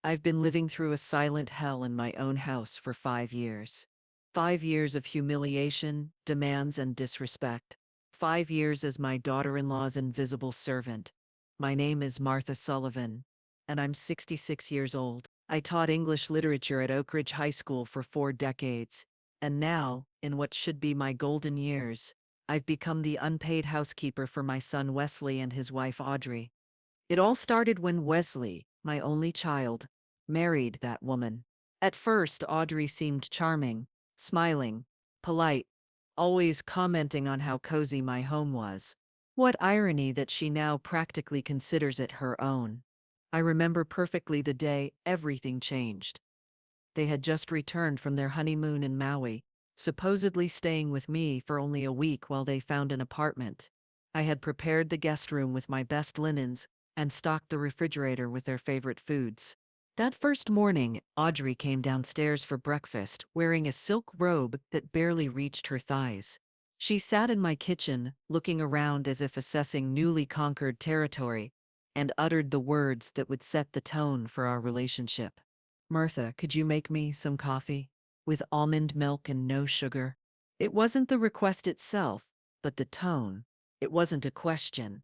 I've been living through a silent hell in my own house for 5 years. 5 years of humiliation, demands, and disrespect. 5 years as my daughter-in-law's invisible servant. My name is Martha Sullivan, and I'm 66 years old. I taught English literature at Oak Ridge High School for 4 decades, and now, in what should be my golden years, I've become the unpaid housekeeper for my son Wesley and his wife Audrey. It all started when Wesley, my only child, married that woman. At first, Audrey seemed charming, smiling, polite, always commenting on how cozy my home was. What irony that she now practically considers it her own. I remember perfectly the day everything changed. They had just returned from their honeymoon in Maui, supposedly staying with me for only a week while they found an apartment. I had prepared the guest room with my best linens and stocked the refrigerator with their favorite foods. That first morning, Audrey came downstairs for breakfast wearing a silk robe that barely reached her thighs. She sat in my kitchen, looking around as if assessing newly conquered territory, and uttered the words that would set the tone for our relationship. "Martha, could you make me some coffee? With almond milk and no sugar?" It wasn't the request itself, but the tone. It wasn't a question.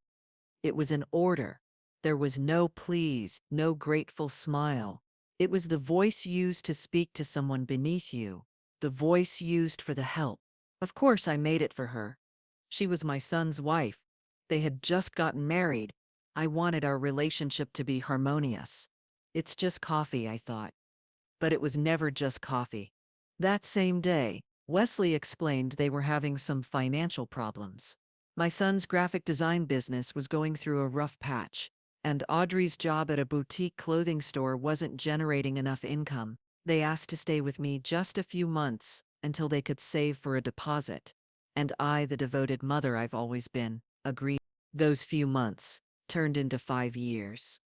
It was an order. There was no please, no grateful smile. It was the voice used to speak to someone beneath you, the voice used for the help. Of course, I made it for her. She was my son's wife. They had just gotten married. I wanted our relationship to be harmonious. It's just coffee, I thought. But it was never just coffee. That same day, Wesley explained they were having some financial problems. My son's graphic design business was going through a rough patch, and Audrey's job at a boutique clothing store wasn't generating enough income. They asked to stay with me just a few months until they could save for a deposit. And I, the devoted mother I've always been, agreed. Those few months turned into 5 years.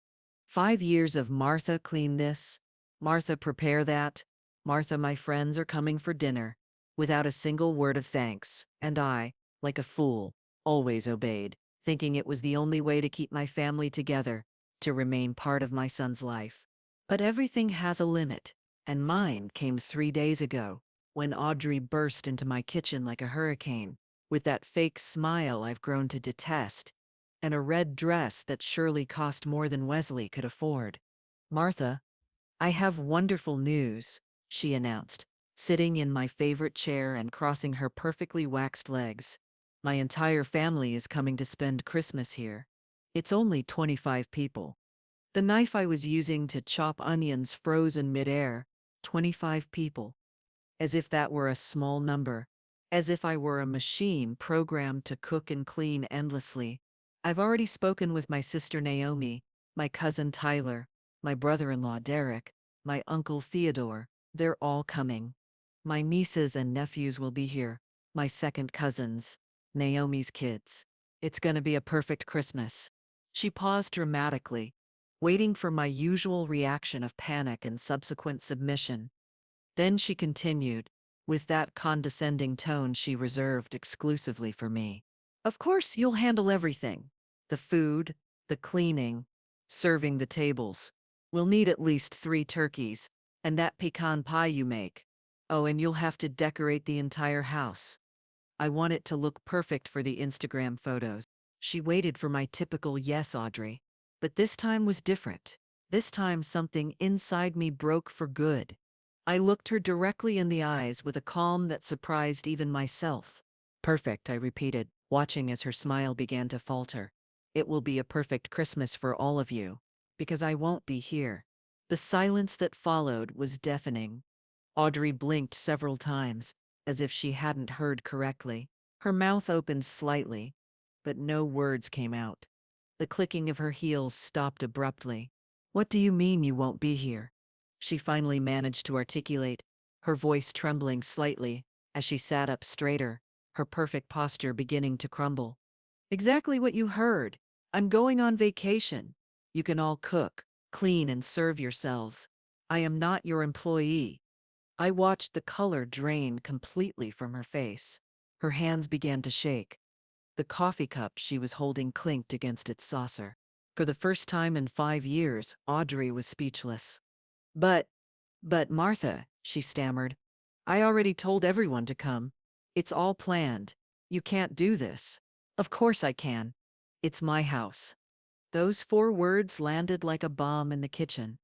5 years of Martha, clean this. Martha, prepare that. Martha, my friends are coming for dinner. Without a single word of thanks. And I, like a fool, always obeyed, thinking it was the only way to keep my family together, to remain part of my son's life. But everything has a limit, and mine came 3 days ago, when Audrey burst into my kitchen like a hurricane, with that fake smile I've grown to detest, and a red dress that surely cost more than Wesley could afford. "Martha, I have wonderful news," she announced, sitting in my favorite chair and crossing her perfectly waxed legs. "My entire family is coming to spend Christmas here. It's only 25 people." The knife I was using to chop onions froze in midair. 25 people. As if that were a small number. As if I were a machine programmed to cook and clean endlessly. I've already spoken with my sister Naomi, my cousin Tyler, my brother-in-law Derek, my uncle Theodore. They're all coming. My nieces and nephews will be here, my second cousins, Naomi's kids. It's gonna be a perfect Christmas. She paused dramatically, waiting for my usual reaction of panic and subsequent submission. Then she continued, with that condescending tone she reserved exclusively for me. "Of course, you'll handle everything. The food, the cleaning, serving the tables. We'll need at least 3 turkeys, and that pecan pie you make. Oh, and you'll have to decorate the entire house. I want it to look perfect for the Instagram photos." She waited for my typical "yes, Audrey." But this time was different. This time something inside me broke for good. I looked her directly in the eyes with a calm that surprised even myself. "Perfect," I repeated, watching as her smile began to falter. "It will be a perfect Christmas for all of you, because I won't be here." The silence that followed was deafening. Audrey blinked several times, as if she hadn't heard correctly. Her mouth opened slightly, but no words came out. The clicking of her heels stopped abruptly. "What do you mean you won't be here?" She finally managed to articulate, her voice trembling slightly as she sat up straighter, her perfect posture beginning to crumble. "Exactly what you heard. I'm going on vacation. You can all cook, clean, and serve yourselves. I am not your employee." I watched the color drain completely from her face. Her hands began to shake. The coffee cup she was holding clinked against its saucer. For the first time in 5 years, Audrey was speechless. But, but Martha, she stammered, I already told everyone to come. It's all planned. You can't do this. Of course I can. It's my house. Those 4 words landed like a bomb in the kitchen.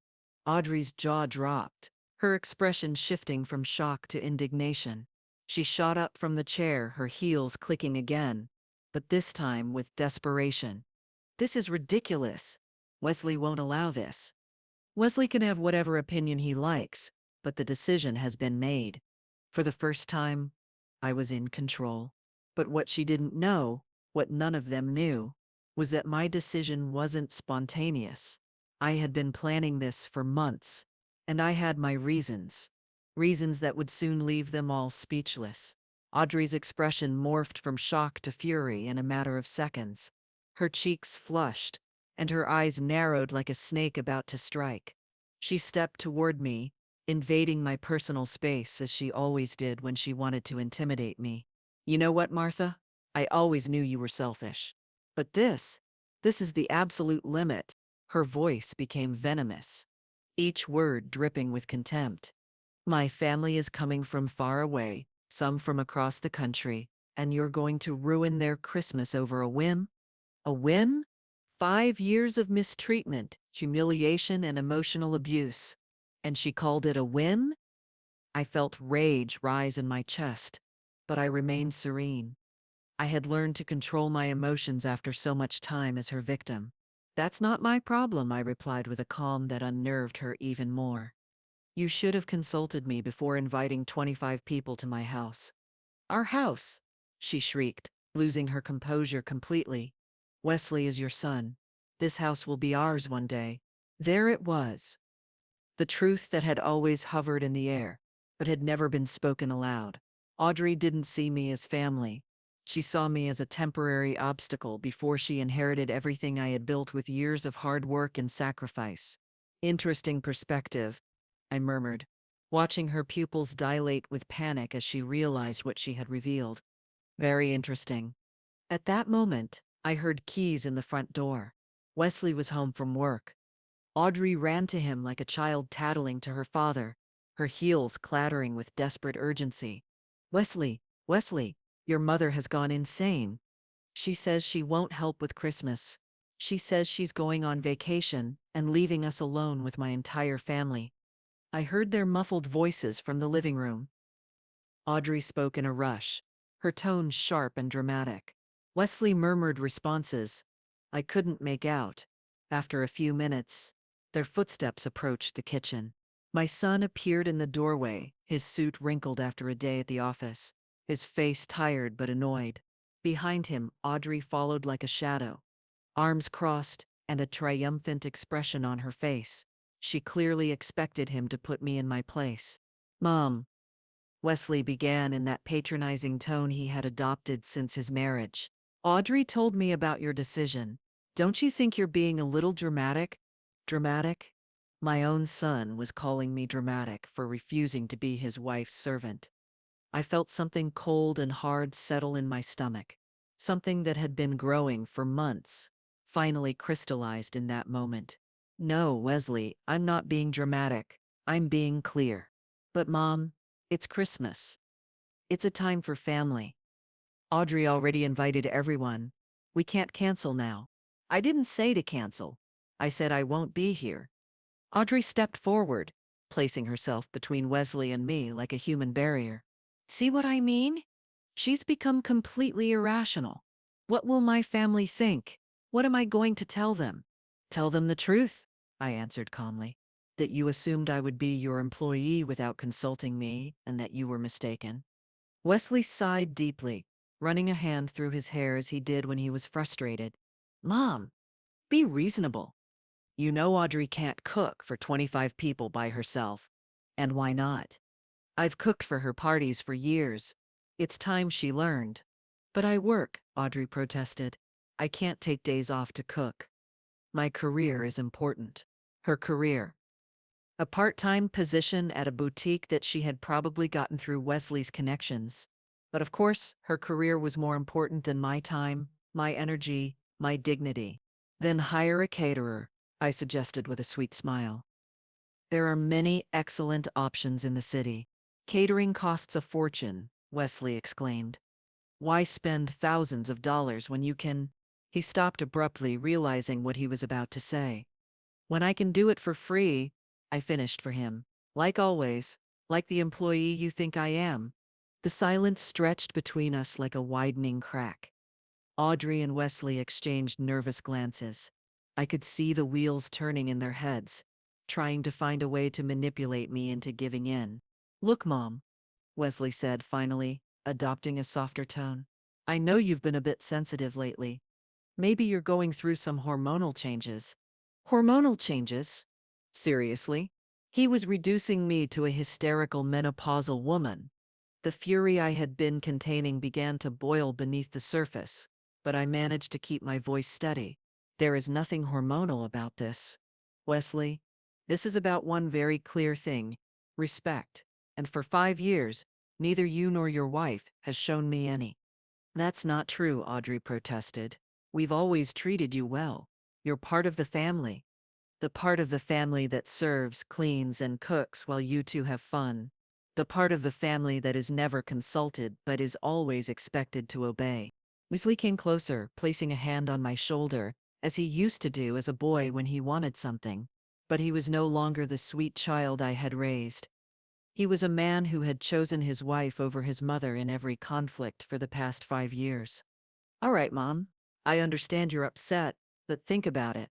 Audrey's jaw dropped, her expression shifting from shock to indignation. She shot up from the chair, her heels clicking again, but this time with desperation. This is ridiculous. Wesley won't allow this. Wesley can have whatever opinion he likes, but the decision has been made. For the first time, I was in control. But what she didn't know, what none of them knew, was that my decision wasn't spontaneous. I had been planning this for months, and I had my reasons. Reasons that would soon leave them all speechless. Audrey's expression morphed from shock to fury in a matter of seconds. Her cheeks flushed, and her eyes narrowed like a snake about to strike. She stepped toward me, invading my personal space as she always did when she wanted to intimidate me. You know what, Martha? I always knew you were selfish. But this is the absolute limit. Her voice became venomous, each word dripping with contempt. My family is coming from far away, some from across the country, and you're going to ruin their Christmas over a whim? A whim? 5 years of mistreatment, humiliation, and emotional abuse. And she called it a whim? I felt rage rise in my chest, but I remained serene. I had learned to control my emotions after so much time as her victim. That's not my problem, I replied with a calm that unnerved her even more. You should have consulted me before inviting 25 people to my house. Our house, she shrieked, losing her composure completely. Wesley is your son. This house will be ours one day. There it was. The truth that had always hovered in the air, but had never been spoken aloud. Audrey didn't see me as family. She saw me as a temporary obstacle before she inherited everything I had built with years of hard work and sacrifice. Interesting perspective, I murmured, watching her pupils dilate with panic as she realized what she had revealed. Very interesting. At that moment, I heard keys in the front door. Wesley was home from work. Audrey ran to him like a child tattling to her father, her heels clattering with desperate urgency. Wesley, Wesley, your mother has gone insane. She says she won't help with Christmas. She says she's going on vacation and leaving us alone with my entire family. I heard their muffled voices from the living room. Audrey spoke in a rush, her tone sharp and dramatic. Wesley murmured responses I couldn't make out. After a few minutes, their footsteps approached the kitchen. My son appeared in the doorway, his suit wrinkled after a day at the office, his face tired but annoyed. Behind him, Audrey followed like a shadow, arms crossed and a triumphant expression on her face. She clearly expected him to put me in my place. Mom, Wesley began in that patronizing tone he had adopted since his marriage. Audrey told me about your decision. Don't you think you're being a little dramatic? Dramatic? My own son was calling me dramatic for refusing to be his wife's servant. I felt something cold and hard settle in my stomach. Something that had been growing for months finally crystallized in that moment. No, Wesley, I'm not being dramatic. I'm being clear. But Mom, it's Christmas. It's a time for family. Audrey already invited everyone. We can't cancel now. I didn't say to cancel. I said I won't be here. Audrey stepped forward, placing herself between Wesley and me like a human barrier. See what I mean? She's become completely irrational. What will my family think? What am I going to tell them? Tell them the truth, I answered calmly. That you assumed I would be your employee without consulting me, and that you were mistaken. Wesley sighed deeply, running a hand through his hair as he did when he was frustrated. Mom, be reasonable. You know Audrey can't cook for 25 people by herself. And why not? I've cooked for her parties for years. It's time she learned. But I work, Audrey protested. I can't take days off to cook. My career is important. Her career. A part-time position at a boutique that she had probably gotten through Wesley's connections. But of course, her career was more important than my time, my energy, my dignity. Then hire a caterer, I suggested with a sweet smile. There are many excellent options in the city. Catering costs a fortune, Wesley exclaimed. Why spend thousands of dollars when you can? He stopped abruptly, realizing what he was about to say. When I can do it for free, I finished for him. Like always, like the employee you think I am. The silence stretched between us like a widening crack. Audrey and Wesley exchanged nervous glances. I could see the wheels turning in their heads, trying to find a way to manipulate me into giving in. Look, Mom, Wesley said finally, adopting a softer tone. I know you've been a bit sensitive lately. Maybe you're going through some hormonal changes. Hormonal changes? Seriously? He was reducing me to a hysterical menopausal woman. The fury I had been containing began to boil beneath the surface, but I managed to keep my voice steady. There is nothing hormonal about this. Wesley, this is about one very clear thing: respect. And for 5 years, neither you nor your wife has shown me any. That's not true, Audrey protested. We've always treated you well. You're part of the family. The part of the family that serves, cleans, and cooks while you two have fun. The part of the family that is never consulted but is always expected to obey. Wesley came closer, placing a hand on my shoulder, as he used to do as a boy when he wanted something. But he was no longer the sweet child I had raised. He was a man who had chosen his wife over his mother in every conflict for the past 5 years. All right, Mom, I understand you're upset, but think about it.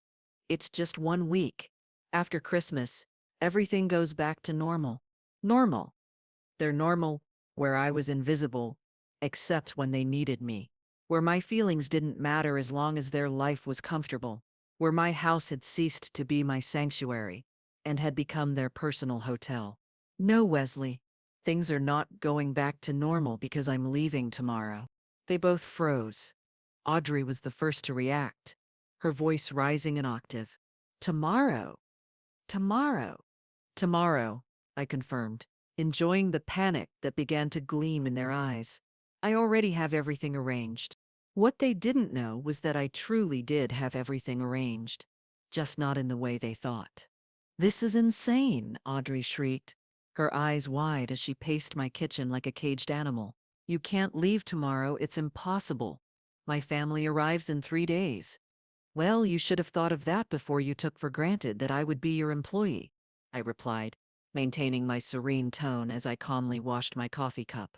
It's just 1 week. After Christmas, everything goes back to normal. Normal. They're normal where I was invisible, except when they needed me. Where my feelings didn't matter as long as their life was comfortable. Where my house had ceased to be my sanctuary and had become their personal hotel. No, Wesley. Things are not going back to normal because I'm leaving tomorrow. They both froze. Audrey was the first to react, her voice rising an octave. Tomorrow. Tomorrow. Tomorrow, I confirmed, enjoying the panic that began to gleam in their eyes. I already have everything arranged. What they didn't know was that I truly did have everything arranged, just not in the way they thought. This is insane, Audrey shrieked, her eyes wide as she paced my kitchen like a caged animal. You can't leave tomorrow, it's impossible. My family arrives in 3 days. Well, you should have thought of that before you took for granted that I would be your employee, I replied, maintaining my serene tone as I calmly washed my coffee cup.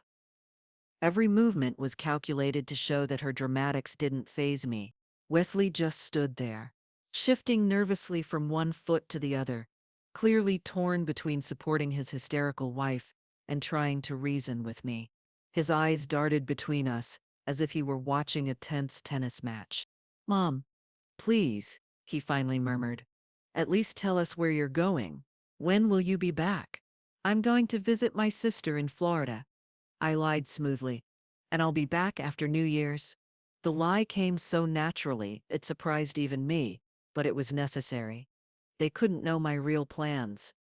Every movement was calculated to show that her dramatics didn't faze me. Wesley just stood there, shifting nervously from one foot to the other, clearly torn between supporting his hysterical wife and trying to reason with me. His eyes darted between us as if he were watching a tense tennis match. Mom, please, he finally murmured. At least tell us where you're going. When will you be back? I'm going to visit my sister in Florida. I lied smoothly. And I'll be back after New Year's. The lie came so naturally, it surprised even me, but it was necessary. They couldn't know my real plans.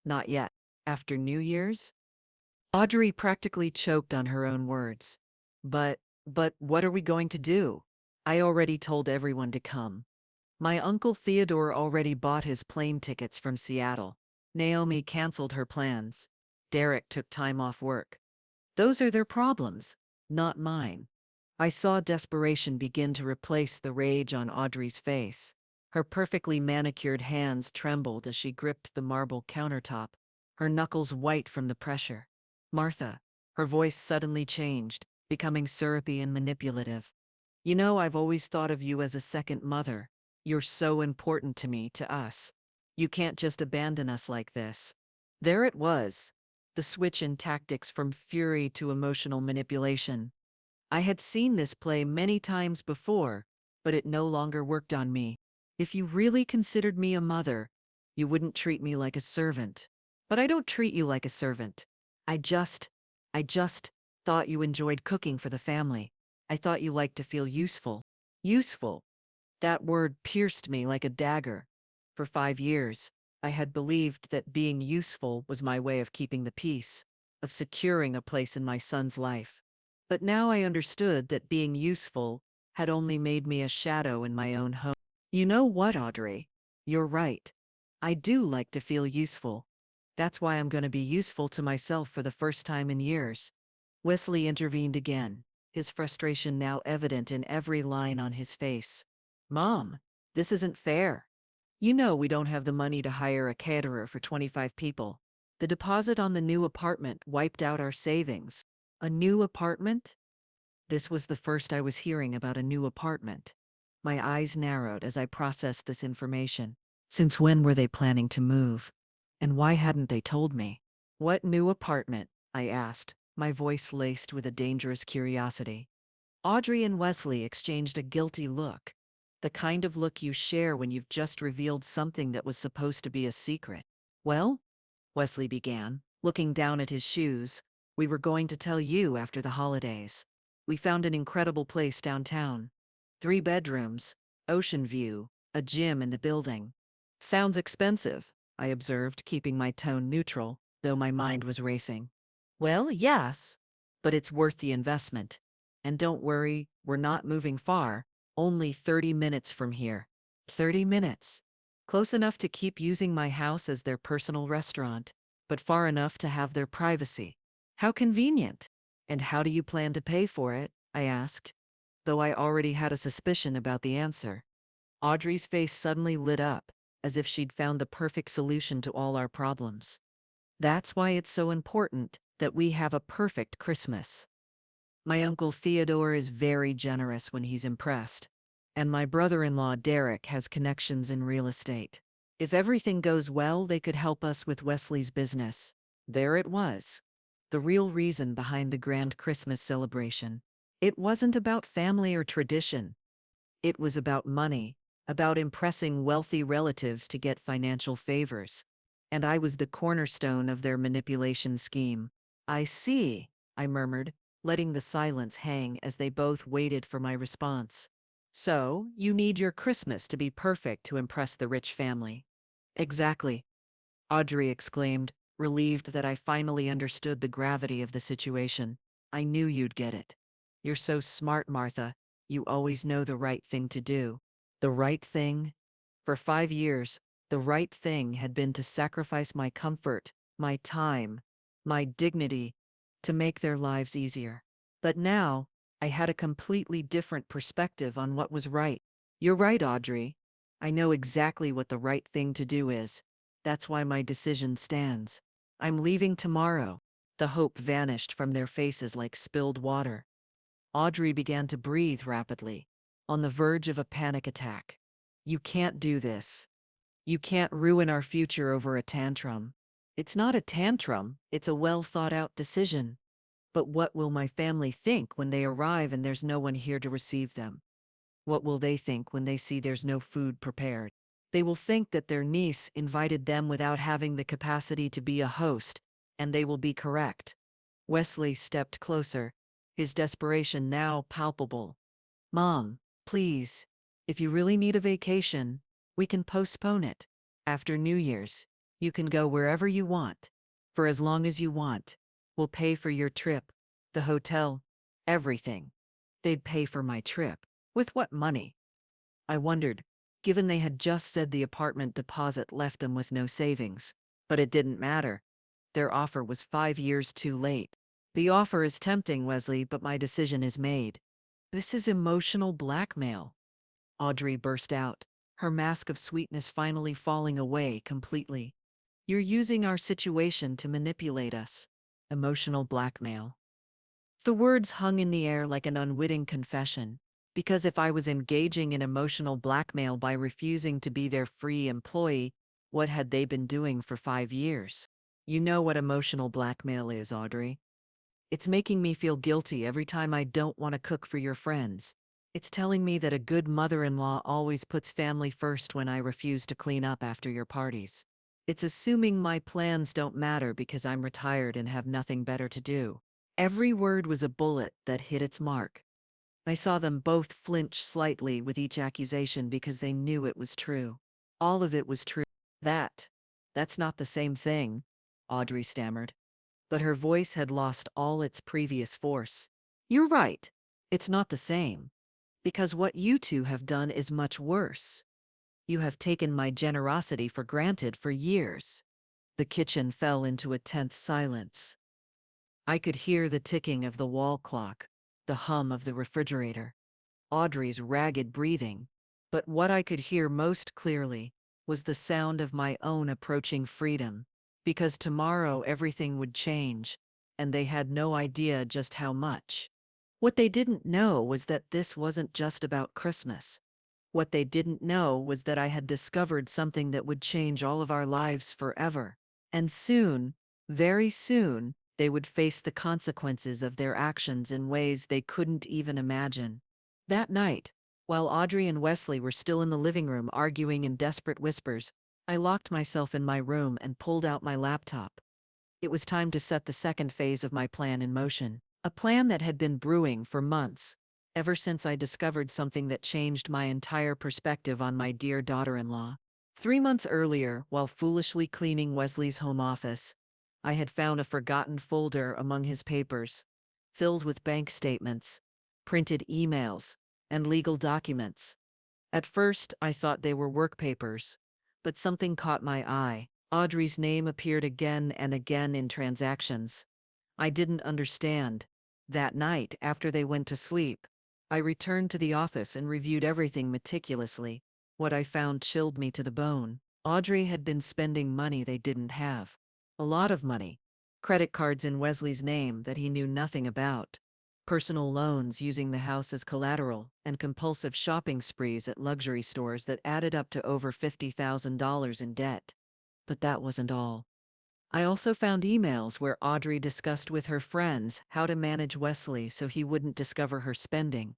Not yet. After New Year's? Audrey practically choked on her own words. But what are we going to do? I already told everyone to come. My uncle Theodore already bought his plane tickets from Seattle. Naomi canceled her plans. Derek took time off work. Those are their problems, not mine. I saw desperation begin to replace the rage on Audrey's face. Her perfectly manicured hands trembled as she gripped the marble countertop, her knuckles white from the pressure. Martha, her voice suddenly changed, becoming syrupy and manipulative. You know, I've always thought of you as a second mother. You're so important to me, to us. You can't just abandon us like this. There it was, the switch in tactics from fury to emotional manipulation. I had seen this play many times before, but it no longer worked on me. If you really considered me a mother, you wouldn't treat me like a servant. But I don't treat you like a servant. I just, I just thought you enjoyed cooking for the family. I thought you liked to feel useful. Useful. That word pierced me like a dagger. For 5 years, I had believed that being useful was my way of keeping the peace, of securing a place in my son's life. But now I understood that being useful had only made me a shadow in my own home. You know what, Audrey? You're right. I do like to feel useful. That's why I'm going to be useful to myself for the first time in years. Wesley intervened again, his frustration now evident in every line on his face. Mom, this isn't fair. You know we don't have the money to hire a caterer for 25 people. The deposit on the new apartment wiped out our savings. A new apartment? This was the first I was hearing about a new apartment. My eyes narrowed as I processed this information. Since when were they planning to move? And why hadn't they told me? What new apartment? I asked, my voice laced with a dangerous curiosity. Audrey and Wesley exchanged a guilty look. The kind of look you share when you've just revealed something that was supposed to be a secret. Well, Wesley began, looking down at his shoes, we were going to tell you after the holidays. We found an incredible place downtown. 3 bedrooms, ocean view, a gym in the building. Sounds expensive, I observed, keeping my tone neutral, though my mind was racing. Well, yes, but it's worth the investment. And don't worry, we're not moving far, only 30 minutes from here. 30 minutes. Close enough to keep using my house as their personal restaurant, but far enough to have their privacy. How convenient. And how do you plan to pay for it? I asked, though I already had a suspicion about the answer. Audrey's face suddenly lit up, as if she'd found the perfect solution to all our problems. That's why it's so important that we have a perfect Christmas. My uncle Theodore is very generous when he's impressed, and my brother-in-law Derek has connections in real estate. If everything goes well, they could help us with Wesley's business. There it was. The real reason behind the grand Christmas celebration. It wasn't about family or tradition. It was about money, about impressing wealthy relatives to get financial favors. And I was the cornerstone of their manipulation scheme. I see, I murmured, letting the silence hang as they both waited for my response. So, you need your Christmas to be perfect to impress the rich family. Exactly, Audrey exclaimed, relieved that I finally understood the gravity of the situation. I knew you'd get it. You're so smart, Martha. You always know the right thing to do. The right thing? For 5 years, the right thing had been to sacrifice my comfort, my time, my dignity, to make their lives easier. But now, I had a completely different perspective on what was right. You're right, Audrey. I know exactly what the right thing to do is. That's why my decision stands. I'm leaving tomorrow. The hope vanished from their faces like spilled water. Audrey began to breathe rapidly, on the verge of a panic attack. You can't do this. You can't ruin our future over a tantrum. It's not a tantrum, it's a well-thought-out decision. But what will my family think when they arrive and there's no one here to receive them? What will they think when they see there's no food prepared? They will think that their niece invited them without having the capacity to be a host, and they will be correct. Wesley stepped closer, his desperation now palpable. Mom, please, if you really need a vacation, we can postpone it. After New Year's, you can go wherever you want, for as long as you want. We'll pay for your trip, the hotel, everything. They'd pay for my trip. With what money? I wondered, given they had just said the apartment deposit left them with no savings. But it didn't matter. Their offer was 5 years too late. The offer is tempting, Wesley, but my decision is made. This is emotional blackmail. Audrey burst out, her mask of sweetness finally falling away completely. You're using our situation to manipulate us. Emotional blackmail. The words hung in the air like an unwitting confession, because if I was engaging in emotional blackmail by refusing to be their free employee, what had they been doing for 5 years? You know what emotional blackmail is, Audrey. It's making me feel guilty every time I don't want to cook for your friends. It's telling me that a good mother-in-law always puts family first when I refuse to clean up after your parties. It's assuming my plans don't matter because I'm retired and have nothing better to do. Every word was a bullet that hit its mark. I saw them both flinch slightly with each accusation because they knew it was true. All of it was true. That's not the same thing, Audrey stammered. But her voice had lost all its previous force. You're right. It's not the same. Because what you two have done is much worse. You have taken my generosity for granted for years." The kitchen fell into a tense silence. I could hear the ticking of the wall clock, the hum of the refrigerator, Audrey's ragged breathing. But what I could hear most clearly was the sound of my own approaching freedom, because tomorrow everything would change, and they had no idea just how much. What they didn't know was that this wasn't just about Christmas. What they didn't know was that I had discovered something that would change all of our lives forever. And soon, very soon, they would face the consequences of their actions in ways they couldn't even imagine. That night, while Audrey and Wesley were still in the living room arguing in desperate whispers, I locked myself in my room and pulled out my laptop. It was time to set the second phase of my plan in motion, a plan that had been brewing for months, ever since I discovered something that changed my entire perspective on my dear daughter-in-law. 3 months earlier, while foolishly cleaning Wesley's home office, I had found a forgotten folder among his papers, filled with bank statements, printed emails, and legal documents. At first, I thought they were work papers, but something caught my eye. Audrey's name appeared again and again in transactions I didn't understand. That night, after they went to sleep, I returned to the office and reviewed everything meticulously. What I found chilled me to the bone. Audrey had been spending money they didn't have. A lot of money. Credit cards in Wesley's name that he knew nothing about. Personal loans using the house as collateral, and compulsive shopping sprees at luxury stores that added up to over $50,000 in debt. But that wasn't all. I also found emails where Audrey discussed with her friends how to manage Wesley so he wouldn't discover her spending,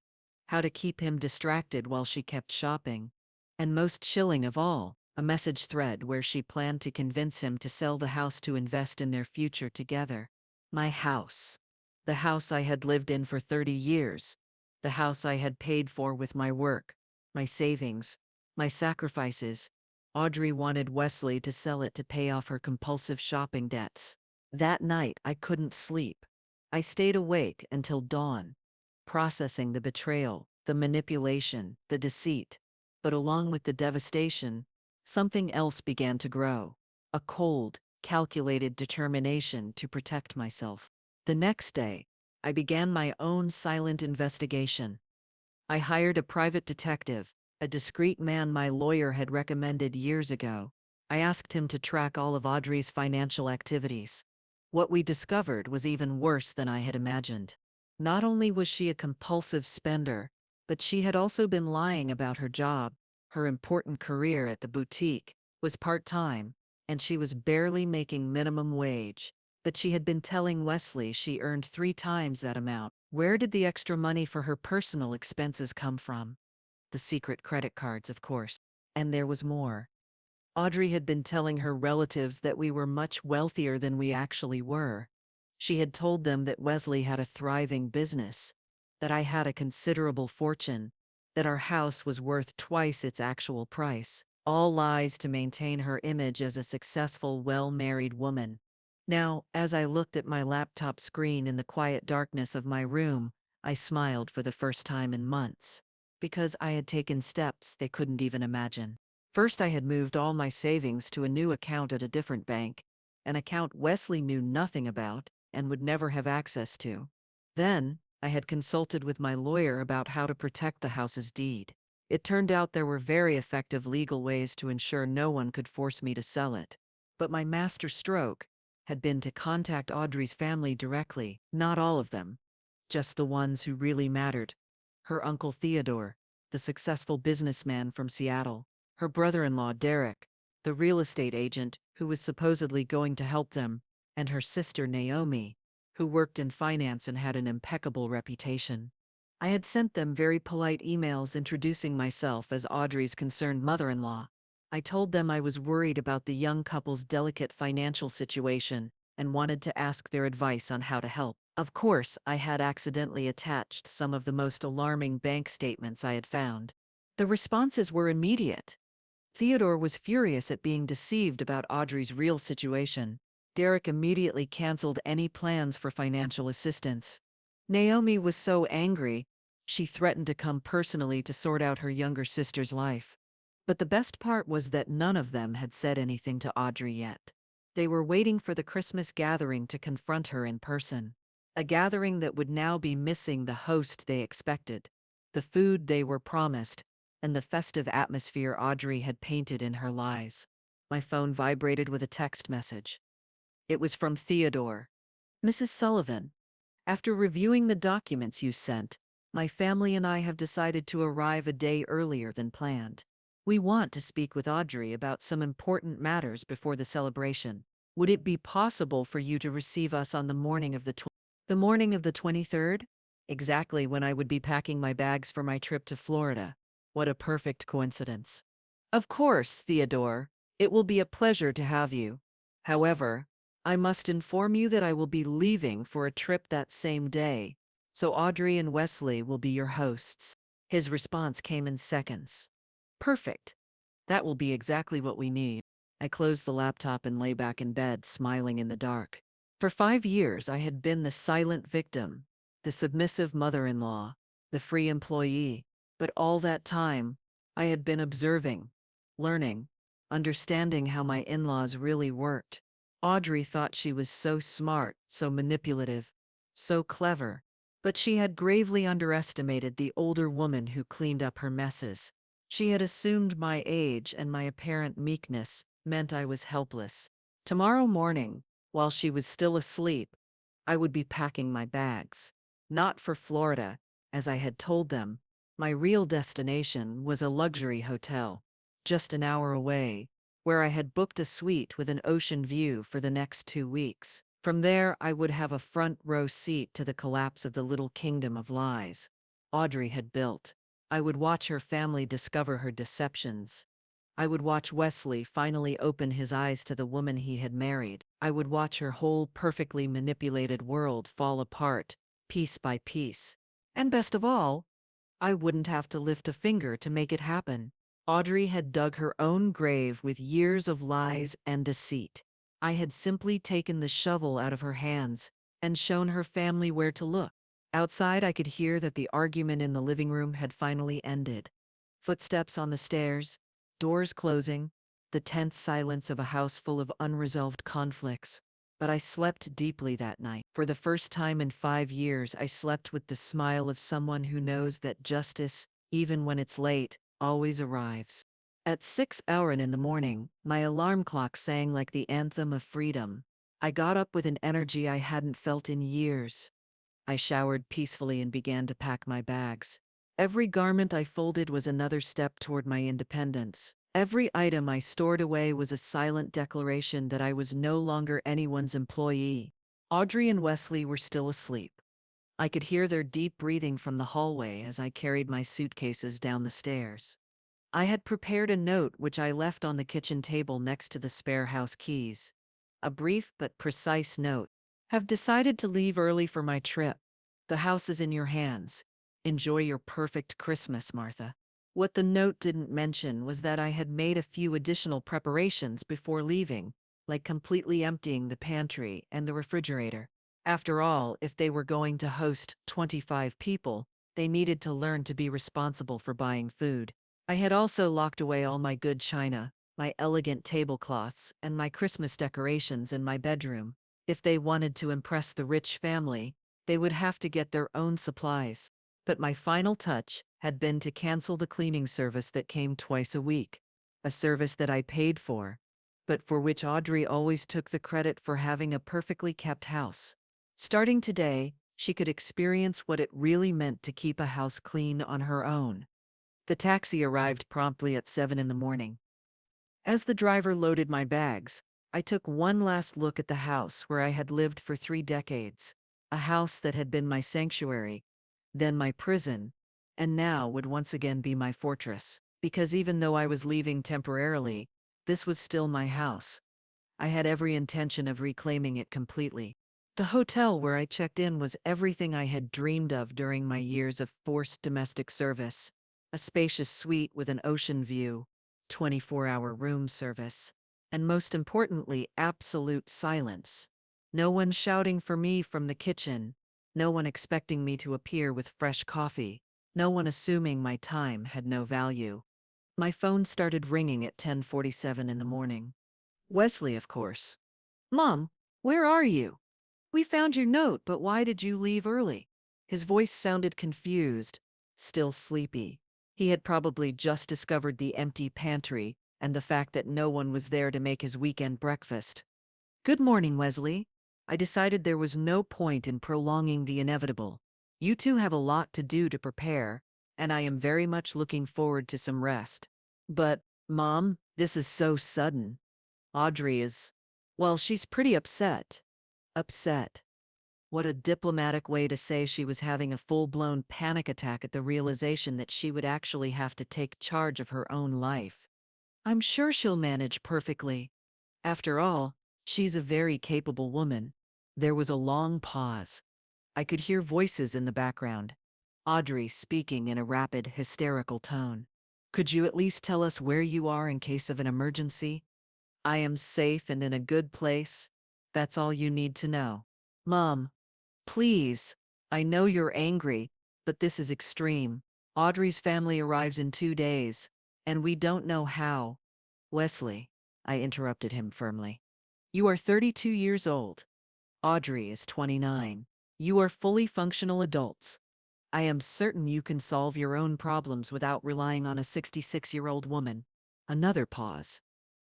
how to keep him distracted while she kept shopping, and most chilling of all, a message thread where she planned to convince him to sell the house to invest in their future together. My house. The house I had lived in for 30 years. The house I had paid for with my work, my savings, my sacrifices. Audrey wanted Wesley to sell it to pay off her compulsive shopping debts. That night, I couldn't sleep. I stayed awake until dawn, processing the betrayal, the manipulation, the deceit. But along with the devastation, something else began to grow. A cold, calculated determination to protect myself. The next day, I began my own silent investigation. I hired a private detective, a discreet man my lawyer had recommended years ago. I asked him to track all of Audrey's financial activities. What we discovered was even worse than I had imagined. Not only was she a compulsive spender, but she had also been lying about her job. Her important career at the boutique was part-time, and she was barely making minimum wage. But she had been telling Wesley she earned 3 times that amount. Where did the extra money for her personal expenses come from? The secret credit cards, of course. And there was more. Audrey had been telling her relatives that we were much wealthier than we actually were. She had told them that Wesley had a thriving business, that I had a considerable fortune, that our house was worth twice its actual price. All lies to maintain her image as a successful, well-married woman. Now, as I looked at my laptop screen in the quiet darkness of my room, I smiled for the first time in months. Because I had taken steps they couldn't even imagine. First, I had moved all my savings to a new account at a different bank, an account Wesley knew nothing about and would never have access to. Then, I had consulted with my lawyer about how to protect the house's deed. It turned out there were very effective legal ways to ensure no one could force me to sell it. But my master stroke had been to contact Audrey's family directly, not all of them, just the ones who really mattered. Her uncle Theodore, the successful businessman from Seattle, her brother-in-law Derek, the real estate agent who was supposedly going to help them, and her sister Naomi, who worked in finance and had an impeccable reputation. I had sent them very polite emails introducing myself as Audrey's concerned mother-in-law. I told them I was worried about the young couple's delicate financial situation and wanted to ask their advice on how to help. Of course, I had accidentally attached some of the most alarming bank statements I had found. The responses were immediate. Theodore was furious at being deceived about Audrey's real situation. Derek immediately canceled any plans for financial assistance. Naomi was so angry, she threatened to come personally to sort out her younger sister's life. But the best part was that none of them had said anything to Audrey yet. They were waiting for the Christmas gathering to confront her in person. A gathering that would now be missing the host they expected, the food they were promised, and the festive atmosphere Audrey had painted in her lies. My phone vibrated with a text message. It was from Theodore. Mrs. Sullivan, after reviewing the documents you sent, my family and I have decided to arrive a day earlier than planned. We want to speak with Audrey about some important matters before the celebration. Would it be possible for you to receive us on the morning of the 23rd? Exactly when I would be packing my bags for my trip to Florida. What a perfect coincidence. Of course, Theodore. It will be a pleasure to have you. However, I must inform you that I will be leaving for a trip that same day, so Audrey and Wesley will be your hosts. His response came in seconds. Perfect. That will be exactly what we need. I closed the laptop and lay back in bed, smiling in the dark. For 5 years, I had been the silent victim, the submissive mother-in-law, the free employee. But all that time, I had been observing, learning, understanding how my in-laws really worked. Audrey thought she was so smart, so manipulative, so clever, but she had gravely underestimated the older woman who cleaned up her messes. She had assumed my age and my apparent meekness meant I was helpless. Tomorrow morning, while she was still asleep, I would be packing my bags. Not for Florida, as I had told them. My real destination was a luxury hotel, just an hour away, where I had booked a suite with an ocean view for the next 2 weeks. From there, I would have a front row seat to the collapse of the little kingdom of lies Audrey had built. I would watch her family discover her deceptions. I would watch Wesley finally open his eyes to the woman he had married. I would watch her whole perfectly manipulated world fall apart, piece by piece. And best of all, I wouldn't have to lift a finger to make it happen. Audrey had dug her own grave with years of lies and deceit. I had simply taken the shovel out of her hands and shown her family where to look. Outside, I could hear that the argument in the living room had finally ended. Footsteps on the stairs, doors closing, the tense silence of a house full of unresolved conflicts. But I slept deeply that night. For the first time in 5 years, I slept with the smile of someone who knows that justice, even when it's late, always arrives. At 6 hours in the morning, my alarm clock sang like the anthem of freedom. I got up with an energy I hadn't felt in years. I showered peacefully and began to pack my bags. Every garment I folded was another step toward my independence. Every item I stored away was a silent declaration that I was no longer anyone's employee. Audrey and Wesley were still asleep. I could hear their deep breathing from the hallway as I carried my suitcases down the stairs. I had prepared a note which I left on the kitchen table next to the spare house keys. A brief but precise note. Have decided to leave early for my trip. The house is in your hands. Enjoy your perfect Christmas, Martha. What the note didn't mention was that I had made a few additional preparations before leaving, like completely emptying the pantry and the refrigerator. After all, if they were going to host 25 people, they needed to learn to be responsible for buying food. I had also locked away all my good china, my elegant tablecloths, and my Christmas decorations in my bedroom. If they wanted to impress the rich family, they would have to get their own supplies. But my final touch had been to cancel the cleaning service that came twice a week, a service that I paid for, but for which Audrey always took the credit for having a perfectly kept house. Starting today, she could experience what it really meant to keep a house clean on her own. The taxi arrived promptly at 7 in the morning. As the driver loaded my bags, I took one last look at the house where I had lived for 3 decades, a house that had been my sanctuary, then my prison, and now would once again be my fortress. Because even though I was leaving temporarily, this was still my house. I had every intention of reclaiming it completely. The hotel where I checked in was everything I had dreamed of during my years of forced domestic service. A spacious suite with an ocean view, 24-hour room service, and most importantly, absolute silence. No one shouting for me from the kitchen, no one expecting me to appear with fresh coffee, no one assuming my time had no value. My phone started ringing at 10:47 in the morning. Wesley, of course. Mom, where are you? We found your note, but why did you leave early? His voice sounded confused, still sleepy. He had probably just discovered the empty pantry and the fact that no one was there to make his weekend breakfast. Good morning, Wesley. I decided there was no point in prolonging the inevitable. You two have a lot to do to prepare, and I am very much looking forward to some rest. But, Mom, this is so sudden. Audrey is, well, she's pretty upset. Upset. What a diplomatic way to say she was having a full-blown panic attack at the realization that she would actually have to take charge of her own life. I'm sure she'll manage perfectly. After all, she's a very capable woman. There was a long pause. I could hear voices in the background. Audrey speaking in a rapid, hysterical tone. Could you at least tell us where you are in case of an emergency? I am safe and in a good place. That's all you need to know. Mom, please. I know you're angry, but this is extreme. Audrey's family arrives in 2 days, and we don't know how. Wesley, I interrupted him firmly. You are 32 years old. Audrey is 29. You are fully functional adults. I am certain you can solve your own problems without relying on a 66-year-old woman. Another pause.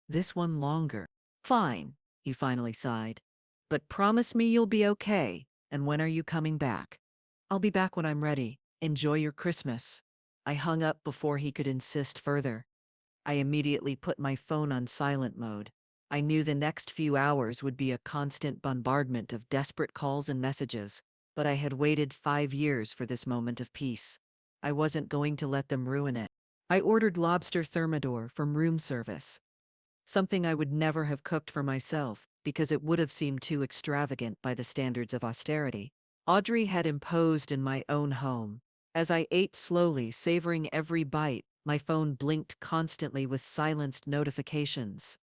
This one longer. Fine, he finally sighed. But promise me you'll be okay, and when are you coming back? I'll be back when I'm ready. Enjoy your Christmas. I hung up before he could insist further. I immediately put my phone on silent mode. I knew the next few hours would be a constant bombardment of desperate calls and messages, but I had waited 5 years for this moment of peace. I wasn't going to let them ruin it. I ordered lobster thermidor from room service, something I would never have cooked for myself because it would have seemed too extravagant by the standards of austerity Audrey had imposed in my own home. As I ate slowly, savoring every bite, my phone blinked constantly with silenced notifications.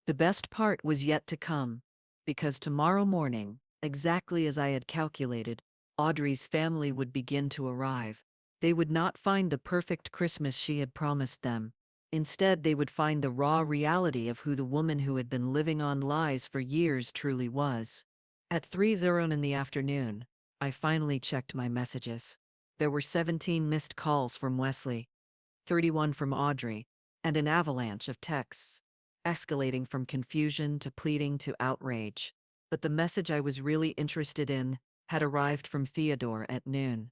The best part was yet to come, because tomorrow morning, exactly as I had calculated, Audrey's family would begin to arrive. They would not find the perfect Christmas she had promised them. Instead, they would find the raw reality of who the woman who had been living on lies for years truly was. At 3:00 in the afternoon, I finally checked my messages. There were 17 missed calls from Wesley, 31 from Audrey, and an avalanche of texts, escalating from confusion to pleading to outrage. But the message I was really interested in had arrived from Theodore at noon.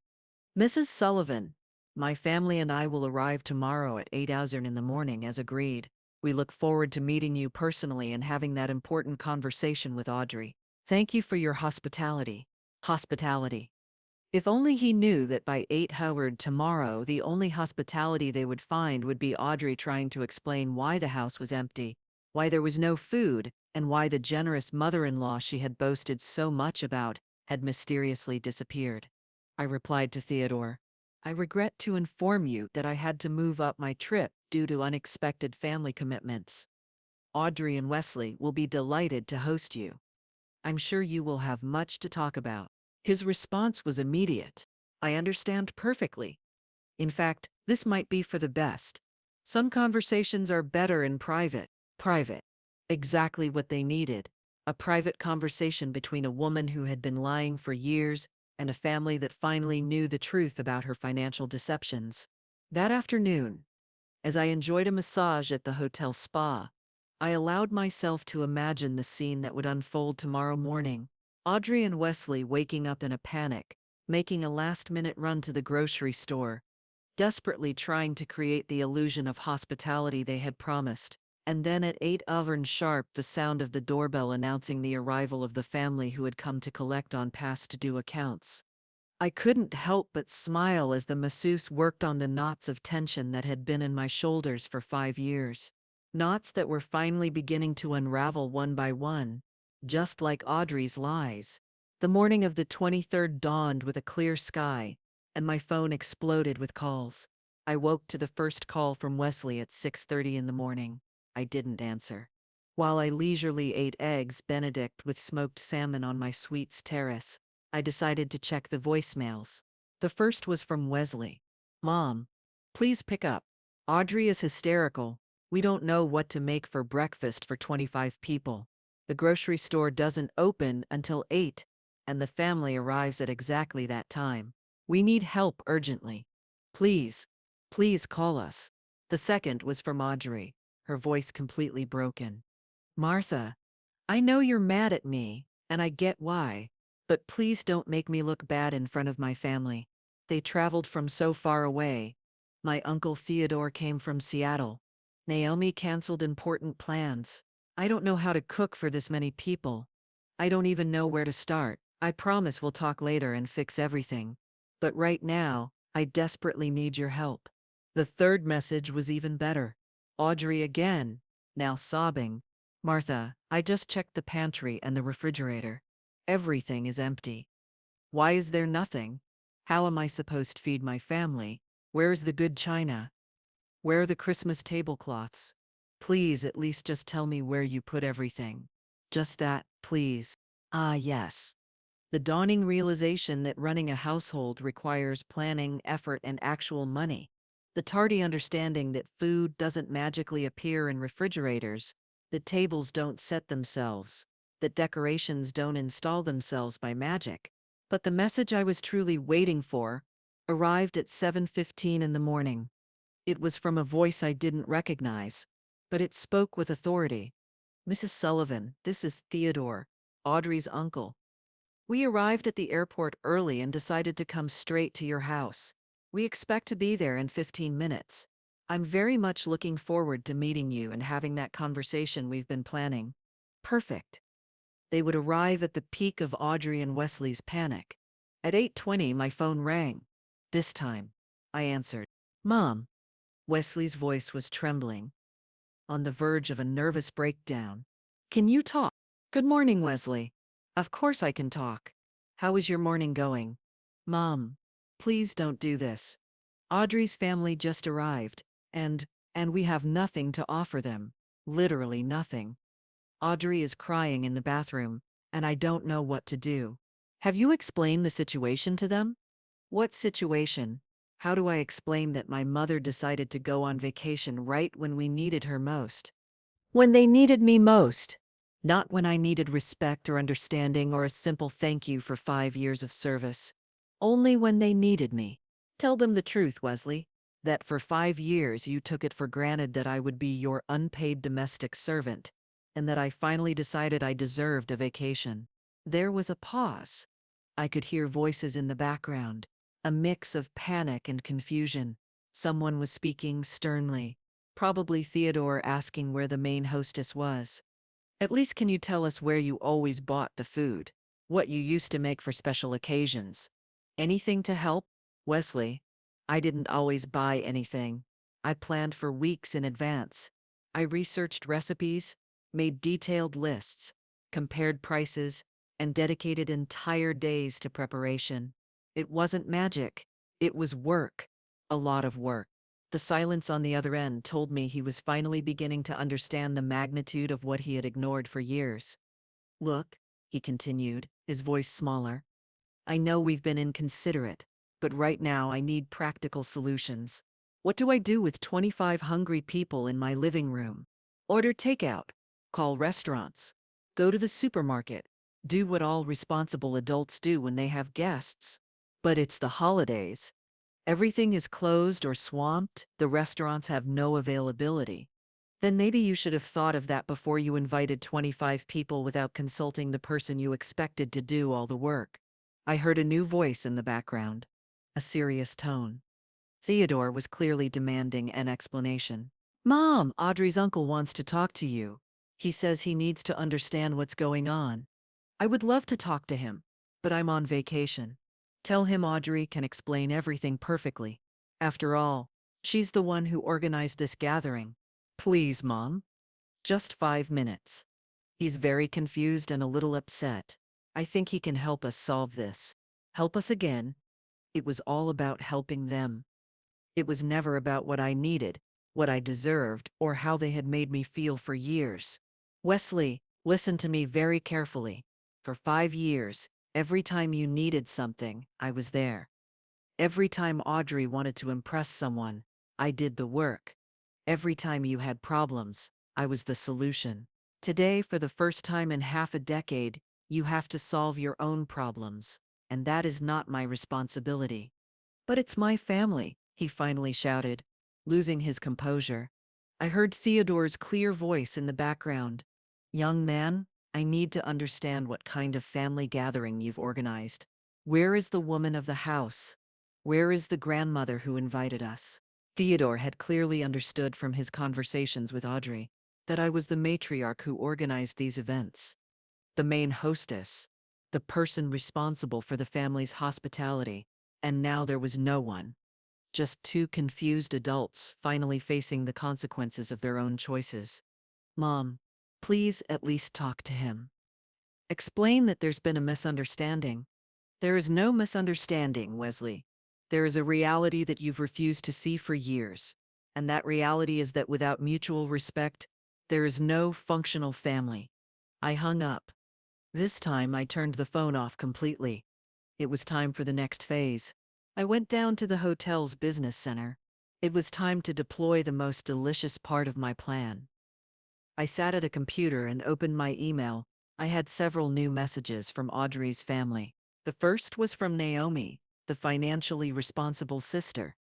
Mrs. Sullivan, my family and I will arrive tomorrow at 8:00 in the morning as agreed. We look forward to meeting you personally and having that important conversation with Audrey. Thank you for your hospitality. Hospitality. If only he knew that by 8:00 tomorrow, the only hospitality they would find would be Audrey trying to explain why the house was empty, why there was no food, and why the generous mother-in-law she had boasted so much about had mysteriously disappeared. I replied to Theodore, I regret to inform you that I had to move up my trip due to unexpected family commitments. Audrey and Wesley will be delighted to host you. I'm sure you will have much to talk about. His response was immediate. I understand perfectly. In fact, this might be for the best. Some conversations are better in private. Private. Exactly what they needed. A private conversation between a woman who had been lying for years and a family that finally knew the truth about her financial deceptions. That afternoon, as I enjoyed a massage at the hotel spa, I allowed myself to imagine the scene that would unfold tomorrow morning. Audrey and Wesley waking up in a panic, making a last-minute run to the grocery store, desperately trying to create the illusion of hospitality they had promised. And then at 8:00 sharp, the sound of the doorbell announcing the arrival of the family who had come to collect on past due accounts. I couldn't help but smile as the masseuse worked on the knots of tension that had been in my shoulders for 5 years. Knots that were finally beginning to unravel one by one, just like Audrey's lies. The morning of the 23rd dawned with a clear sky, and my phone exploded with calls. I woke to the first call from Wesley at 6:30 in the morning. I didn't answer. While I leisurely ate eggs Benedict with smoked salmon on my suite's terrace, I decided to check the voicemails. The first was from Wesley. Mom, please pick up. Audrey is hysterical. We don't know what to make for breakfast for 25 people. The grocery store doesn't open until 8, and the family arrives at exactly that time. We need help urgently. Please, please call us. The second was from Audrey, her voice completely broken. Martha, I know you're mad at me, and I get why, but please don't make me look bad in front of my family. They traveled from so far away. My uncle Theodore came from Seattle. Naomi canceled important plans. I don't know how to cook for this many people. I don't even know where to start. I promise we'll talk later and fix everything. But right now, I desperately need your help. The third message was even better. Audrey again, now sobbing. Martha, I just checked the pantry and the refrigerator. Everything is empty. Why is there nothing? How am I supposed to feed my family? Where is the good china? Where are the Christmas tablecloths? Please at least just tell me where you put everything. Just that, please. Ah, yes. The dawning realization that running a household requires planning, effort, and actual money. The tardy understanding that food doesn't magically appear in refrigerators, that tables don't set themselves, that decorations don't install themselves by magic. But the message I was truly waiting for arrived at 7:15 in the morning. It was from a voice I didn't recognize, but it spoke with authority. Mrs. Sullivan, this is Theodore, Audrey's uncle. We arrived at the airport early and decided to come straight to your house. We expect to be there in 15 minutes. I'm very much looking forward to meeting you and having that conversation we've been planning. Perfect. They would arrive at the peak of Audrey and Wesley's panic. At 8:20, my phone rang. This time, I answered. Mom. Wesley's voice was trembling, on the verge of a nervous breakdown. Can you talk? Good morning, Wesley. Of course I can talk. How is your morning going? Mom, please don't do this. Audrey's family just arrived, and we have nothing to offer them. Literally nothing. Audrey is crying in the bathroom, and I don't know what to do. Have you explained the situation to them? What situation? How do I explain that my mother decided to go on vacation right when we needed her most? When they needed me most. Not when I needed respect or understanding or a simple thank you for 5 years of service. Only when they needed me. Tell them the truth, Wesley, that for 5 years you took it for granted that I would be your unpaid domestic servant, and that I finally decided I deserved a vacation. There was a pause. I could hear voices in the background, a mix of panic and confusion. Someone was speaking sternly, probably Theodore asking where the main hostess was. At least can you tell us where you always bought the food? What you used to make for special occasions? Anything to help? Wesley, I didn't always buy anything. I planned for weeks in advance. I researched recipes, made detailed lists, compared prices, and dedicated entire days to preparation. It wasn't magic. It was work. A lot of work. The silence on the other end told me he was finally beginning to understand the magnitude of what he had ignored for years. Look, he continued, his voice smaller. I know we've been inconsiderate, but right now I need practical solutions. What do I do with 25 hungry people in my living room? Order takeout, call restaurants, go to the supermarket, do what all responsible adults do when they have guests. But it's the holidays. Everything is closed or swamped, the restaurants have no availability. Then maybe you should have thought of that before you invited 25 people without consulting the person you expected to do all the work. I heard a new voice in the background, a serious tone. Theodore was clearly demanding an explanation. Mom, Audrey's uncle wants to talk to you. He says he needs to understand what's going on. I would love to talk to him, but I'm on vacation. Tell him Audrey can explain everything perfectly. After all, she's the one who organized this gathering. Please, Mom. Just 5 minutes. He's very confused and a little upset. I think he can help us solve this. Help us again. It was all about helping them. It was never about what I needed, what I deserved, or how they had made me feel for years. Wesley, listen to me very carefully. For 5 years, every time you needed something, I was there. Every time Audrey wanted to impress someone, I did the work. Every time you had problems, I was the solution. Today, for the first time in half a decade, you have to solve your own problems, and that is not my responsibility. But it's my family, he finally shouted, losing his composure. I heard Theodore's clear voice in the background. Young man, I need to understand what kind of family gathering you've organized. Where is the woman of the house? Where is the grandmother who invited us? Theodore had clearly understood from his conversations with Audrey that I was the matriarch who organized these events, the main hostess, the person responsible for the family's hospitality, and now there was no one. Just two confused adults finally facing the consequences of their own choices. Mom, please at least talk to him. Explain that there's been a misunderstanding. There is no misunderstanding, Wesley. There is a reality that you've refused to see for years. And that reality is that without mutual respect, there is no functional family. I hung up. This time I turned the phone off completely. It was time for the next phase. I went down to the hotel's business center. It was time to deploy the most delicious part of my plan. I sat at a computer and opened my email. I had several new messages from Audrey's family. The first was from Naomi, the financially responsible sister.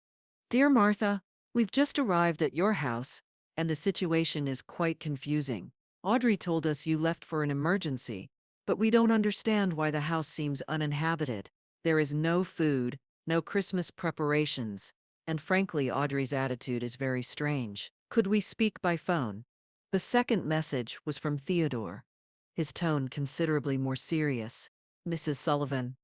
Dear Martha, we've just arrived at your house, and the situation is quite confusing. Audrey told us you left for an emergency, but we don't understand why the house seems uninhabited. There is no food, no Christmas preparations, and frankly, Audrey's attitude is very strange. Could we speak by phone? The second message was from Theodore, his tone considerably more serious. Mrs. Sullivan,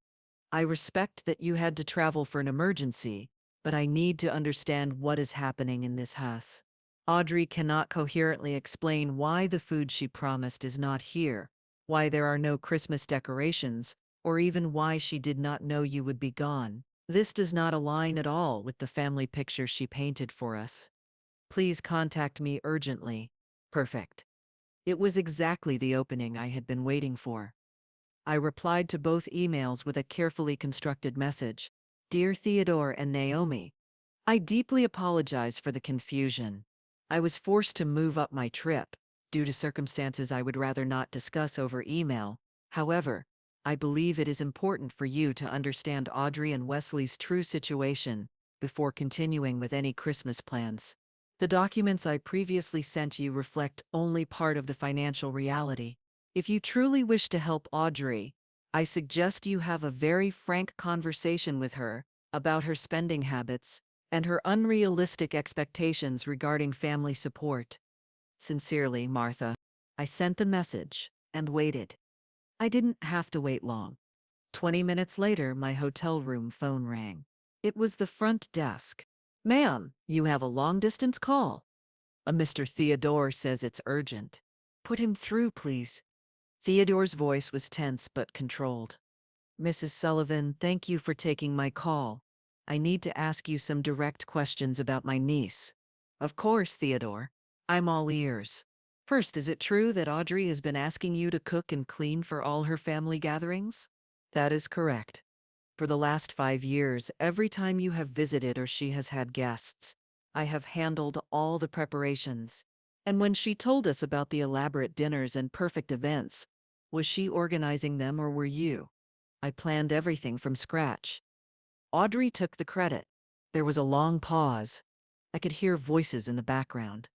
I respect that you had to travel for an emergency, but I need to understand what is happening in this house. Audrey cannot coherently explain why the food she promised is not here, why there are no Christmas decorations, or even why she did not know you would be gone. This does not align at all with the family picture she painted for us. Please contact me urgently. Perfect. It was exactly the opening I had been waiting for. I replied to both emails with a carefully constructed message. Dear Theodore and Naomi, I deeply apologize for the confusion. I was forced to move up my trip due to circumstances I would rather not discuss over email. However, I believe it is important for you to understand Audrey and Wesley's true situation before continuing with any Christmas plans. The documents I previously sent you reflect only part of the financial reality. If you truly wish to help Audrey, I suggest you have a very frank conversation with her about her spending habits and her unrealistic expectations regarding family support. Sincerely, Martha. I sent the message and waited. I didn't have to wait long. 20 minutes later, my hotel room phone rang. It was the front desk. Ma'am, you have a long-distance call. A Mr. Theodore says it's urgent. Put him through, please. Theodore's voice was tense but controlled. Mrs. Sullivan, thank you for taking my call. I need to ask you some direct questions about my niece. Of course, Theodore. I'm all ears. First, is it true that Audrey has been asking you to cook and clean for all her family gatherings? That is correct. For the last 5 years, every time you have visited or she has had guests, I have handled all the preparations. And when she told us about the elaborate dinners and perfect events, was she organizing them or were you? I planned everything from scratch. Audrey took the credit. There was a long pause. I could hear voices in the background.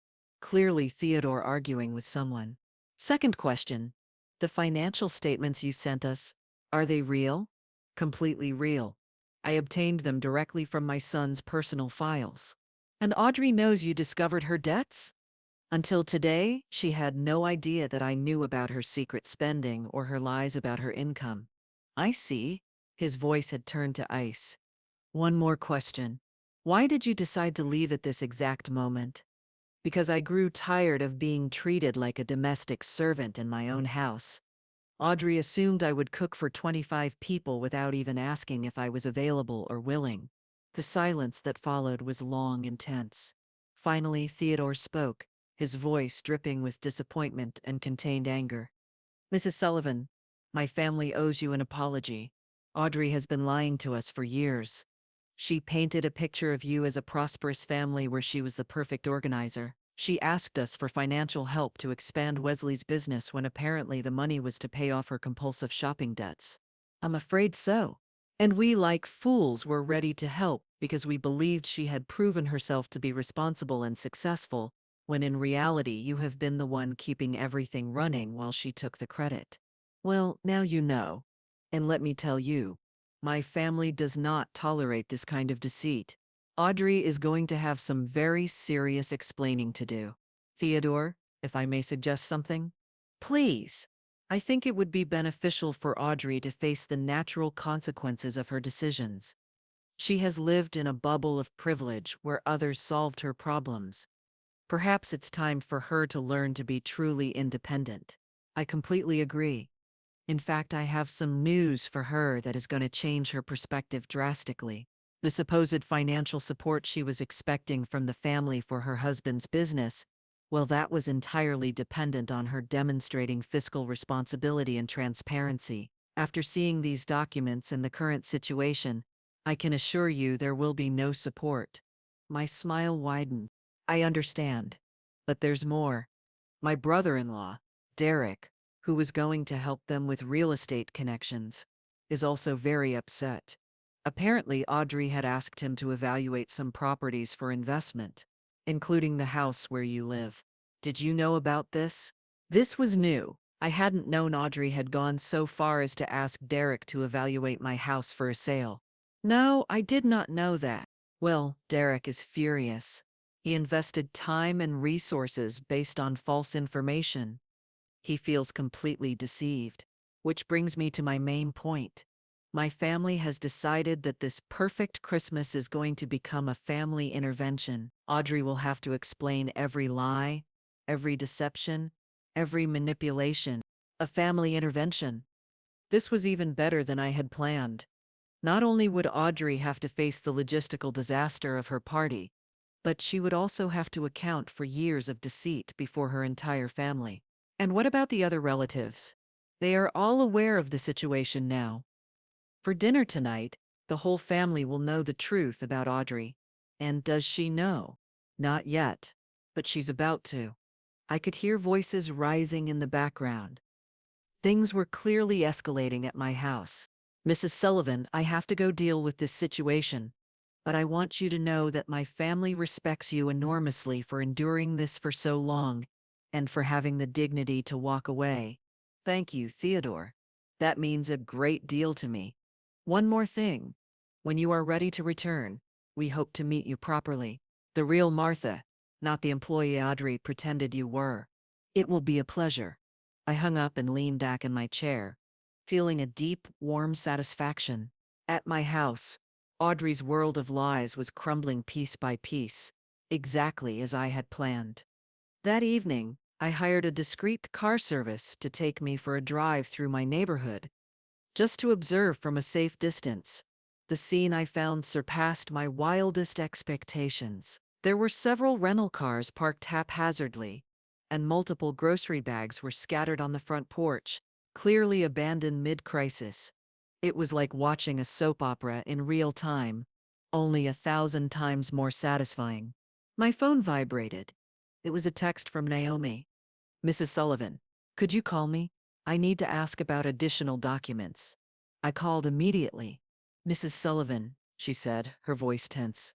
Clearly Theodore arguing with someone. Second question. The financial statements you sent us, are they real? Completely real. I obtained them directly from my son's personal files. And Audrey knows you discovered her debts? Until today, she had no idea that I knew about her secret spending or her lies about her income. I see. His voice had turned to ice. One more question. Why did you decide to leave at this exact moment? Because I grew tired of being treated like a domestic servant in my own house. Audrey assumed I would cook for 25 people without even asking if I was available or willing. The silence that followed was long and tense. Finally, Theodore spoke, his voice dripping with disappointment and contained anger. Mrs. Sullivan, my family owes you an apology. Audrey has been lying to us for years. She painted a picture of you as a prosperous family where she was the perfect organizer. She asked us for financial help to expand Wesley's business when apparently the money was to pay off her compulsive shopping debts. I'm afraid so. And we, like fools, were ready to help because we believed she had proven herself to be responsible and successful, when in reality you have been the one keeping everything running while she took the credit. Well, now you know. And let me tell you, my family does not tolerate this kind of deceit. Audrey is going to have some very serious explaining to do. Theodore, if I may suggest something? Please. I think it would be beneficial for Audrey to face the natural consequences of her decisions. She has lived in a bubble of privilege where others solved her problems. Perhaps it's time for her to learn to be truly independent. I completely agree. In fact, I have some news for her that is going to change her perspective drastically. The supposed financial support she was expecting from the family for her husband's business, well, that was entirely dependent on her demonstrating fiscal responsibility and transparency. After seeing these documents and the current situation, I can assure you there will be no support. My smile widened. I understand. But there's more. My brother-in-law, Derek, who was going to help them with real estate connections, is also very upset. Apparently, Audrey had asked him to evaluate some properties for investment, including the house where you live. Did you know about this? This was new. I hadn't known Audrey had gone so far as to ask Derek to evaluate my house for a sale. No, I did not know that. Well, Derek is furious. He invested time and resources based on false information. He feels completely deceived. Which brings me to my main point. My family has decided that this perfect Christmas is going to become a family intervention. Audrey will have to explain every lie, every deception, every manipulation. A family intervention. This was even better than I had planned. Not only would Audrey have to face the logistical disaster of her party, but she would also have to account for years of deceit before her entire family. And what about the other relatives? They are all aware of the situation now. For dinner tonight, the whole family will know the truth about Audrey. And does she know? Not yet, but she's about to. I could hear voices rising in the background. Things were clearly escalating at my house. Mrs. Sullivan, I have to go deal with this situation, but I want you to know that my family respects you enormously for enduring this for so long and for having the dignity to walk away. Thank you, Theodore. That means a great deal to me. One more thing. When you are ready to return, we hope to meet you properly. The real Martha, not the employee Audrey pretended you were. It will be a pleasure. I hung up and leaned back in my chair, feeling a deep, warm satisfaction. At my house, Audrey's world of lies was crumbling piece by piece, exactly as I had planned. That evening, I hired a discreet car service to take me for a drive through my neighborhood, just to observe from a safe distance. The scene I found surpassed my wildest expectations. There were several rental cars parked haphazardly, and multiple grocery bags were scattered on the front porch, clearly abandoned mid-crisis. It was like watching a soap opera in real time, only 1,000 times more satisfying. My phone vibrated. It was a text from Naomi. Mrs. Sullivan, could you call me? I need to ask about additional documents. I called immediately. Mrs. Sullivan, she said, her voice tense.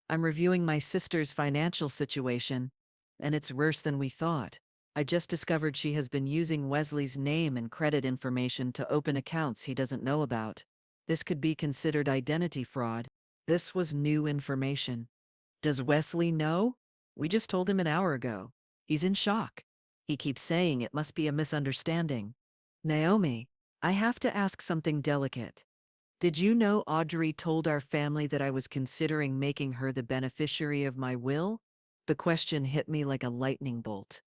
I'm reviewing my sister's financial situation, and it's worse than we thought. I just discovered she has been using Wesley's name and credit information to open accounts he doesn't know about. This could be considered identity fraud. This was new information. Does Wesley know? We just told him an hour ago. He's in shock. He keeps saying it must be a misunderstanding. Naomi, I have to ask something delicate. Did you know Audrey told our family that I was considering making her the beneficiary of my will? The question hit me like a lightning bolt.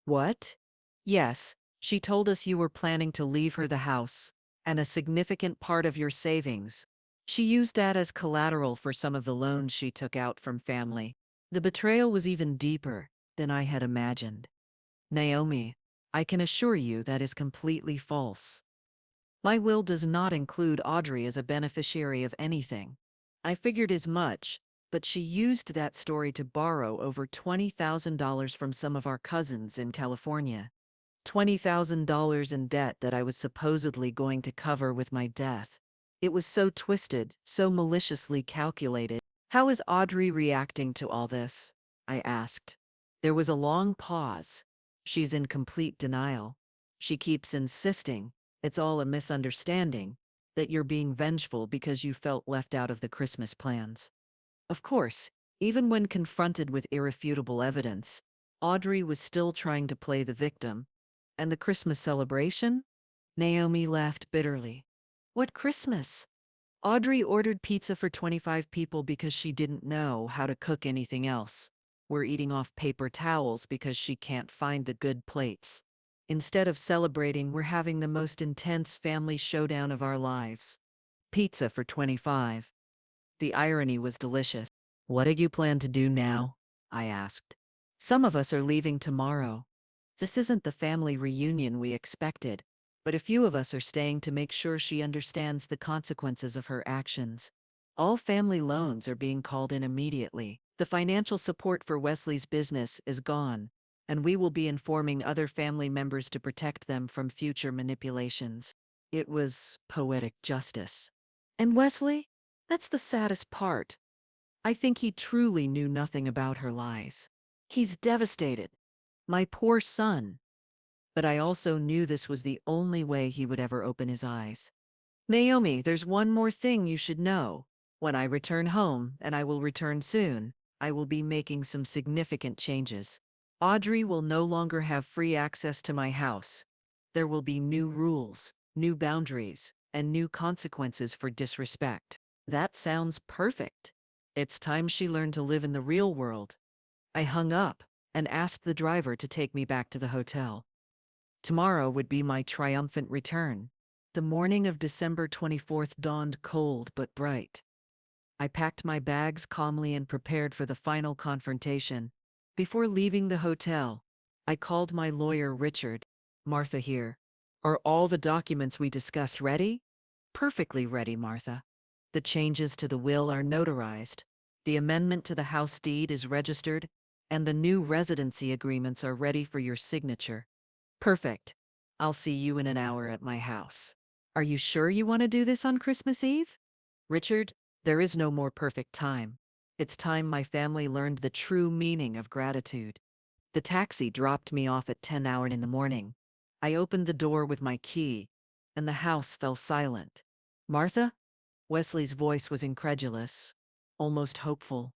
What? Yes, she told us you were planning to leave her the house, and a significant part of your savings. She used that as collateral for some of the loans she took out from family. The betrayal was even deeper than I had imagined. Naomi, I can assure you that is completely false. My will does not include Audrey as a beneficiary of anything. I figured as much, but she used that story to borrow over $20,000 from some of our cousins in California. $20,000 in debt that I was supposedly going to cover with my death. It was so twisted, so maliciously calculated. How is Audrey reacting to all this? I asked. There was a long pause. She's in complete denial. She keeps insisting it's all a misunderstanding, that you're being vengeful because you felt left out of the Christmas plans. Of course, even when confronted with irrefutable evidence, Audrey was still trying to play the victim. And the Christmas celebration? Naomi laughed bitterly. What Christmas? Audrey ordered pizza for 25 people because she didn't know how to cook anything else. We're eating off paper towels because she can't find the good plates. Instead of celebrating, we're having the most intense family showdown of our lives. Pizza for 25. The irony was delicious. What do you plan to do now? I asked. Some of us are leaving tomorrow. This isn't the family reunion we expected, but a few of us are staying to make sure she understands the consequences of her actions. All family loans are being called in immediately. The financial support for Wesley's business is gone, and we will be informing other family members to protect them from future manipulations. It was poetic justice. And Wesley? That's the saddest part. I think he truly knew nothing about her lies. He's devastated. My poor son. But I also knew this was the only way he would ever open his eyes. Naomi, there's one more thing you should know. When I return home, and I will return soon, I will be making some significant changes. Audrey will no longer have free access to my house. There will be new rules, new boundaries, and new consequences for disrespect. That sounds perfect. It's time she learned to live in the real world. I hung up and asked the driver to take me back to the hotel. Tomorrow would be my triumphant return. The morning of December 24th dawned cold but bright. I packed my bags calmly and prepared for the final confrontation. Before leaving the hotel, I called my lawyer Richard. Martha here. Are all the documents we discussed ready? Perfectly ready, Martha. The changes to the will are notarized. The amendment to the house deed is registered, and the new residency agreements are ready for your signature. Perfect. I'll see you in an hour at my house. Are you sure you want to do this on Christmas Eve? Richard, there is no more perfect time. It's time my family learned the true meaning of gratitude. The taxi dropped me off at 10 hours in the morning. I opened the door with my key, and the house fell silent. Martha? Wesley's voice was incredulous, almost hopeful.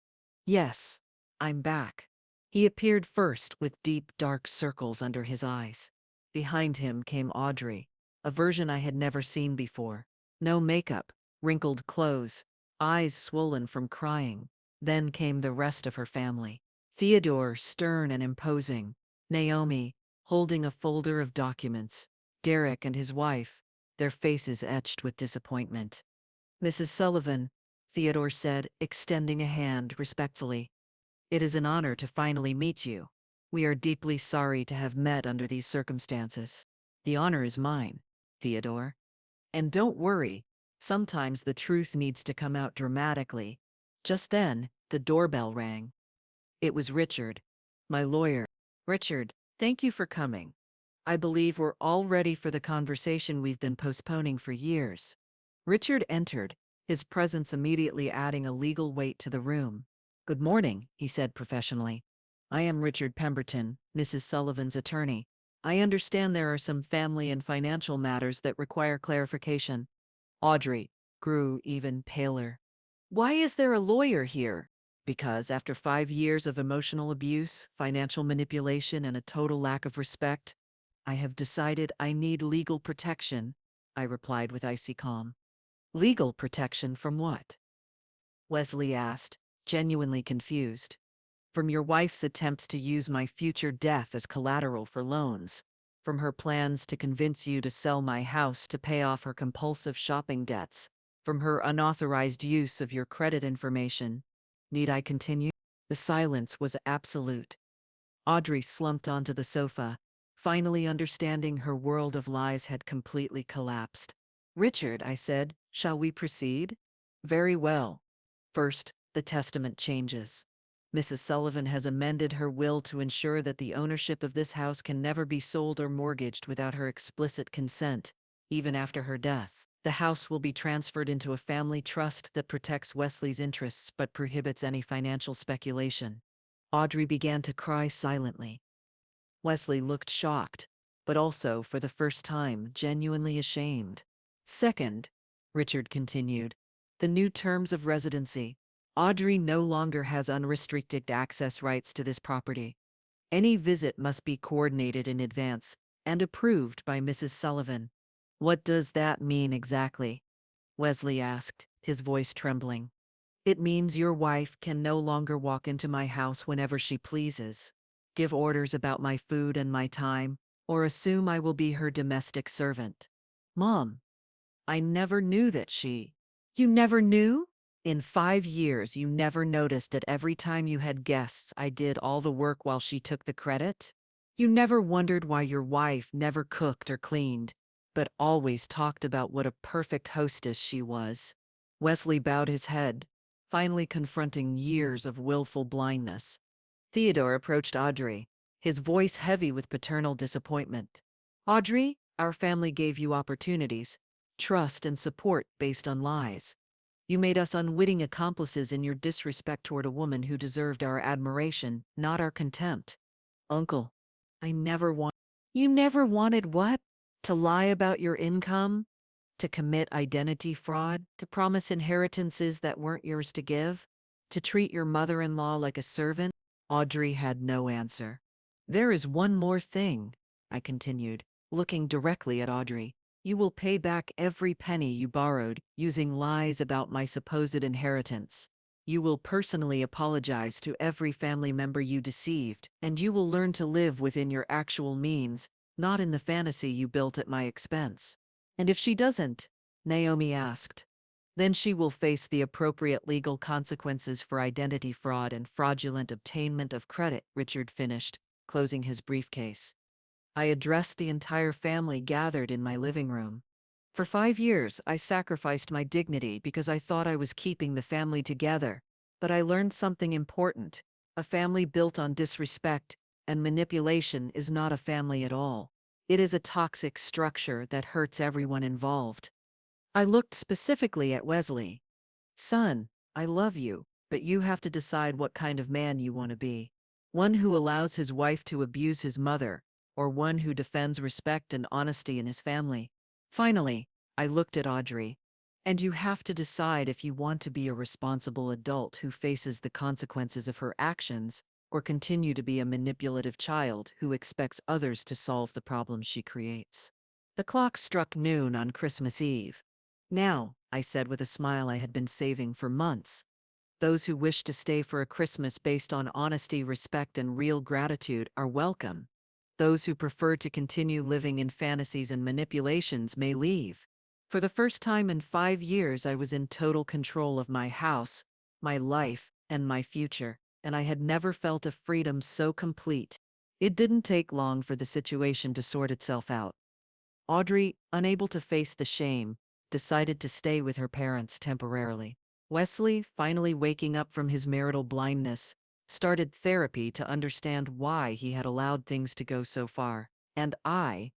Yes, I'm back. He appeared first with deep, dark circles under his eyes. Behind him came Audrey, a version I had never seen before. No makeup, wrinkled clothes, eyes swollen from crying. Then came the rest of her family. Theodore, stern and imposing. Naomi, holding a folder of documents. Derek and his wife, their faces etched with disappointment. Mrs. Sullivan, Theodore said, extending a hand respectfully. It is an honor to finally meet you. We are deeply sorry to have met under these circumstances. The honor is mine, Theodore. And don't worry, sometimes the truth needs to come out dramatically. Just then, the doorbell rang. It was Richard, my lawyer. Richard, thank you for coming. I believe we're all ready for the conversation we've been postponing for years. Richard entered, his presence immediately adding a legal weight to the room. Good morning, he said professionally. I am Richard Pemberton, Mrs. Sullivan's attorney. I understand there are some family and financial matters that require clarification. Audrey grew even paler. Why is there a lawyer here? Because after 5 years of emotional abuse, financial manipulation, and a total lack of respect, I have decided I need legal protection, I replied with icy calm. Legal protection from what? Wesley asked, genuinely confused. From your wife's attempts to use my future death as collateral for loans. From her plans to convince you to sell my house to pay off her compulsive shopping debts. From her unauthorized use of your credit information. Need I continue? The silence was absolute. Audrey slumped onto the sofa, finally understanding her world of lies had completely collapsed. Richard, I said, shall we proceed? Very well. First, the testament changes. Mrs. Sullivan has amended her will to ensure that the ownership of this house can never be sold or mortgaged without her explicit consent, even after her death. The house will be transferred into a family trust that protects Wesley's interests but prohibits any financial speculation. Audrey began to cry silently. Wesley looked shocked, but also, for the first time, genuinely ashamed. Second, Richard continued, the new terms of residency. Audrey no longer has unrestricted access rights to this property. Any visit must be coordinated in advance and approved by Mrs. Sullivan. What does that mean exactly? Wesley asked, his voice trembling. It means your wife can no longer walk into my house whenever she pleases, give orders about my food and my time, or assume I will be her domestic servant. Mom, I never knew that she. You never knew? In 5 years, you never noticed that every time you had guests, I did all the work while she took the credit? You never wondered why your wife never cooked or cleaned, but always talked about what a perfect hostess she was? Wesley bowed his head, finally confronting years of willful blindness. Theodore approached Audrey, his voice heavy with paternal disappointment. Audrey, our family gave you opportunities, trust, and support based on lies. You made us unwitting accomplices in your disrespect toward a woman who deserved our admiration, not our contempt. Uncle, I never want. You never wanted what? To lie about your income? To commit identity fraud? To promise inheritances that weren't yours to give? To treat your mother-in-law like a servant? Audrey had no answer. There is one more thing, I continued, looking directly at Audrey. You will pay back every penny you borrowed using lies about my supposed inheritance. You will personally apologize to every family member you deceived, and you will learn to live within your actual means, not in the fantasy you built at my expense. And if she doesn't, Naomi asked, then she will face the appropriate legal consequences for identity fraud and fraudulent obtainment of credit, Richard finished, closing his briefcase. I addressed the entire family gathered in my living room. For 5 years, I sacrificed my dignity because I thought I was keeping the family together. But I learned something important. A family built on disrespect and manipulation is not a family at all. It is a toxic structure that hurts everyone involved. I looked specifically at Wesley. Son, I love you, but you have to decide what kind of man you want to be. One who allows his wife to abuse his mother, or one who defends respect and honesty in his family. Finally, I looked at Audrey. And you have to decide if you want to be a responsible adult who faces the consequences of her actions, or continue to be a manipulative child who expects others to solve the problems she creates. The clock struck noon on Christmas Eve. Now, I said with a smile I had been saving for months, those who wish to stay for a Christmas based on honesty, respect, and real gratitude are welcome. Those who prefer to continue living in fantasies and manipulations may leave. For the first time in 5 years, I was in total control of my house, my life, and my future, and I had never felt a freedom so complete. It didn't take long for the situation to sort itself out. Audrey, unable to face the shame, decided to stay with her parents temporarily. Wesley, finally waking up from his marital blindness, started therapy to understand why he had allowed things to go so far. And I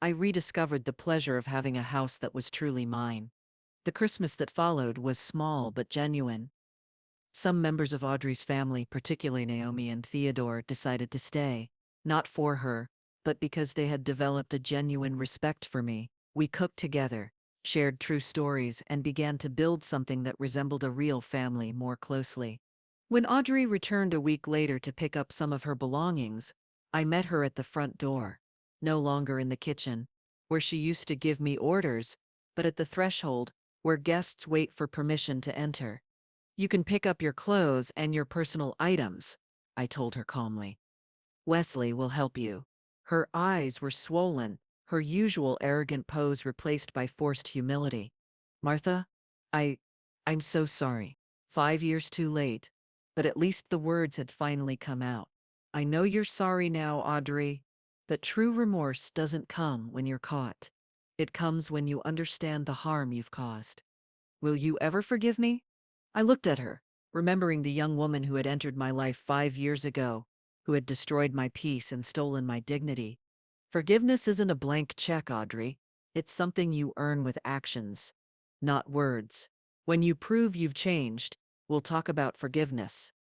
rediscovered the pleasure of having a house that was truly mine. The Christmas that followed was small but genuine. Some members of Audrey's family, particularly Naomi and Theodore, decided to stay, not for her, but because they had developed a genuine respect for me. We cooked together, shared true stories, and began to build something that resembled a real family more closely. When Audrey returned a week later to pick up some of her belongings, I met her at the front door, no longer in the kitchen, where she used to give me orders, but at the threshold, where guests wait for permission to enter. You can pick up your clothes and your personal items, I told her calmly. Wesley will help you. Her eyes were swollen, her usual arrogant pose replaced by forced humility. Martha, I, I'm so sorry. 5 years too late. But at least the words had finally come out. I know you're sorry now, Audrey, but true remorse doesn't come when you're caught. It comes when you understand the harm you've caused. Will you ever forgive me? I looked at her, remembering the young woman who had entered my life 5 years ago, who had destroyed my peace and stolen my dignity. Forgiveness isn't a blank check, Audrey. It's something you earn with actions, not words. When you prove you've changed, we'll talk about forgiveness.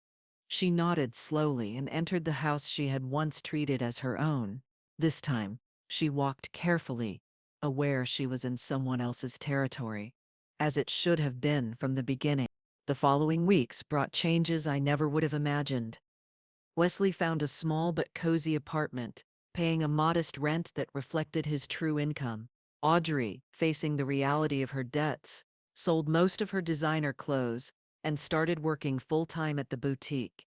She nodded slowly and entered the house she had once treated as her own. This time, she walked carefully, aware she was in someone else's territory, as it should have been from the beginning. The following weeks brought changes I never would have imagined. Wesley found a small but cozy apartment, paying a modest rent that reflected his true income. Audrey, facing the reality of her debts, sold most of her designer clothes and started working full-time at the boutique.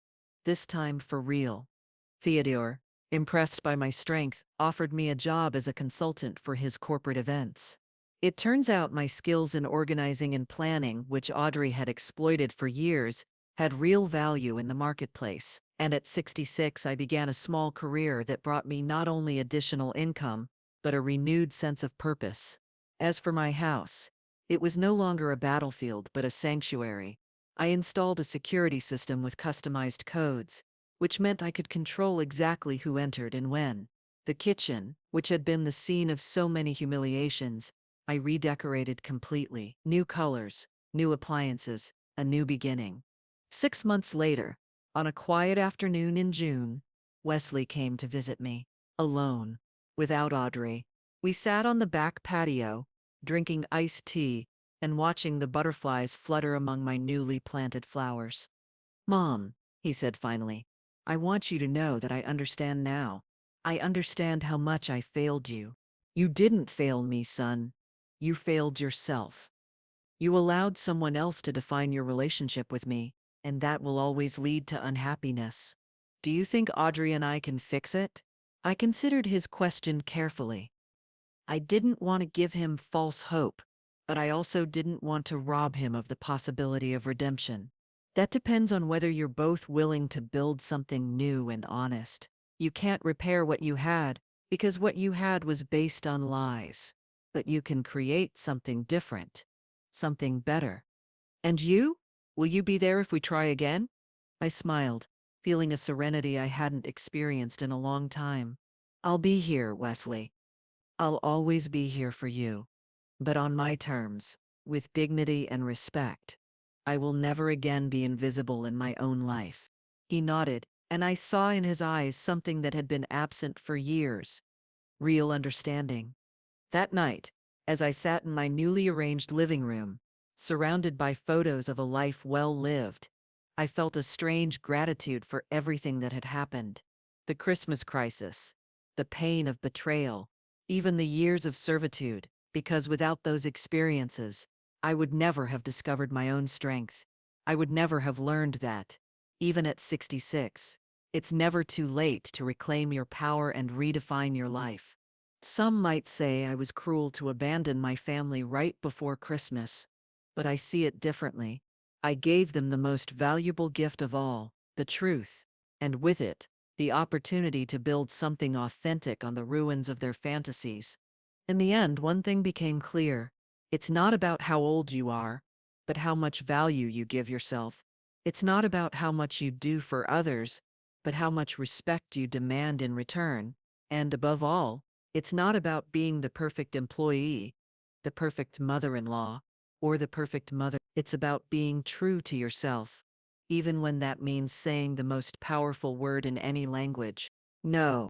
This time for real. Theodore, impressed by my strength, offered me a job as a consultant for his corporate events. It turns out my skills in organizing and planning, which Audrey had exploited for years, had real value in the marketplace. And at 66, I began a small career that brought me not only additional income, but a renewed sense of purpose. As for my house, it was no longer a battlefield but a sanctuary. I installed a security system with customized codes, which meant I could control exactly who entered and when. The kitchen, which had been the scene of so many humiliations, I redecorated completely. New colors, new appliances, a new beginning. 6 months later, on a quiet afternoon in June, Wesley came to visit me, alone, without Audrey. We sat on the back patio, drinking iced tea and watching the butterflies flutter among my newly planted flowers. "Mom," he said finally, "I want you to know that I understand now. I understand how much I failed you. You didn't fail me, son. You failed yourself. You allowed someone else to define your relationship with me, and that will always lead to unhappiness. Do you think Audrey and I can fix it?" I considered his question carefully. I didn't want to give him false hope, but I also didn't want to rob him of the possibility of redemption. That depends on whether you're both willing to build something new and honest. You can't repair what you had, because what you had was based on lies. But you can create something different, something better. And you? Will you be there if we try again? I smiled, feeling a serenity I hadn't experienced in a long time. I'll be here, Wesley. I'll always be here for you, but on my terms, with dignity and respect. I will never again be invisible in my own life. He nodded, and I saw in his eyes something that had been absent for years, real understanding. That night, as I sat in my newly arranged living room, surrounded by photos of a life well lived, I felt a strange gratitude for everything that had happened. The Christmas crisis, the pain of betrayal, even the years of servitude, because without those experiences, I would never have discovered my own strength. I would never have learned that, even at 66, it's never too late to reclaim your power and redefine your life. Some might say I was cruel to abandon my family right before Christmas, but I see it differently. I gave them the most valuable gift of all, the truth, and with it, the opportunity to build something authentic on the ruins of their fantasies. In the end, one thing became clear. It's not about how old you are, but how much value you give yourself. It's not about how much you do for others, but how much respect you demand in return. And above all, it's not about being the perfect employee, the perfect mother-in-law, or the perfect mother. It's about being true to yourself, even when that means saying the most powerful word in any language: no.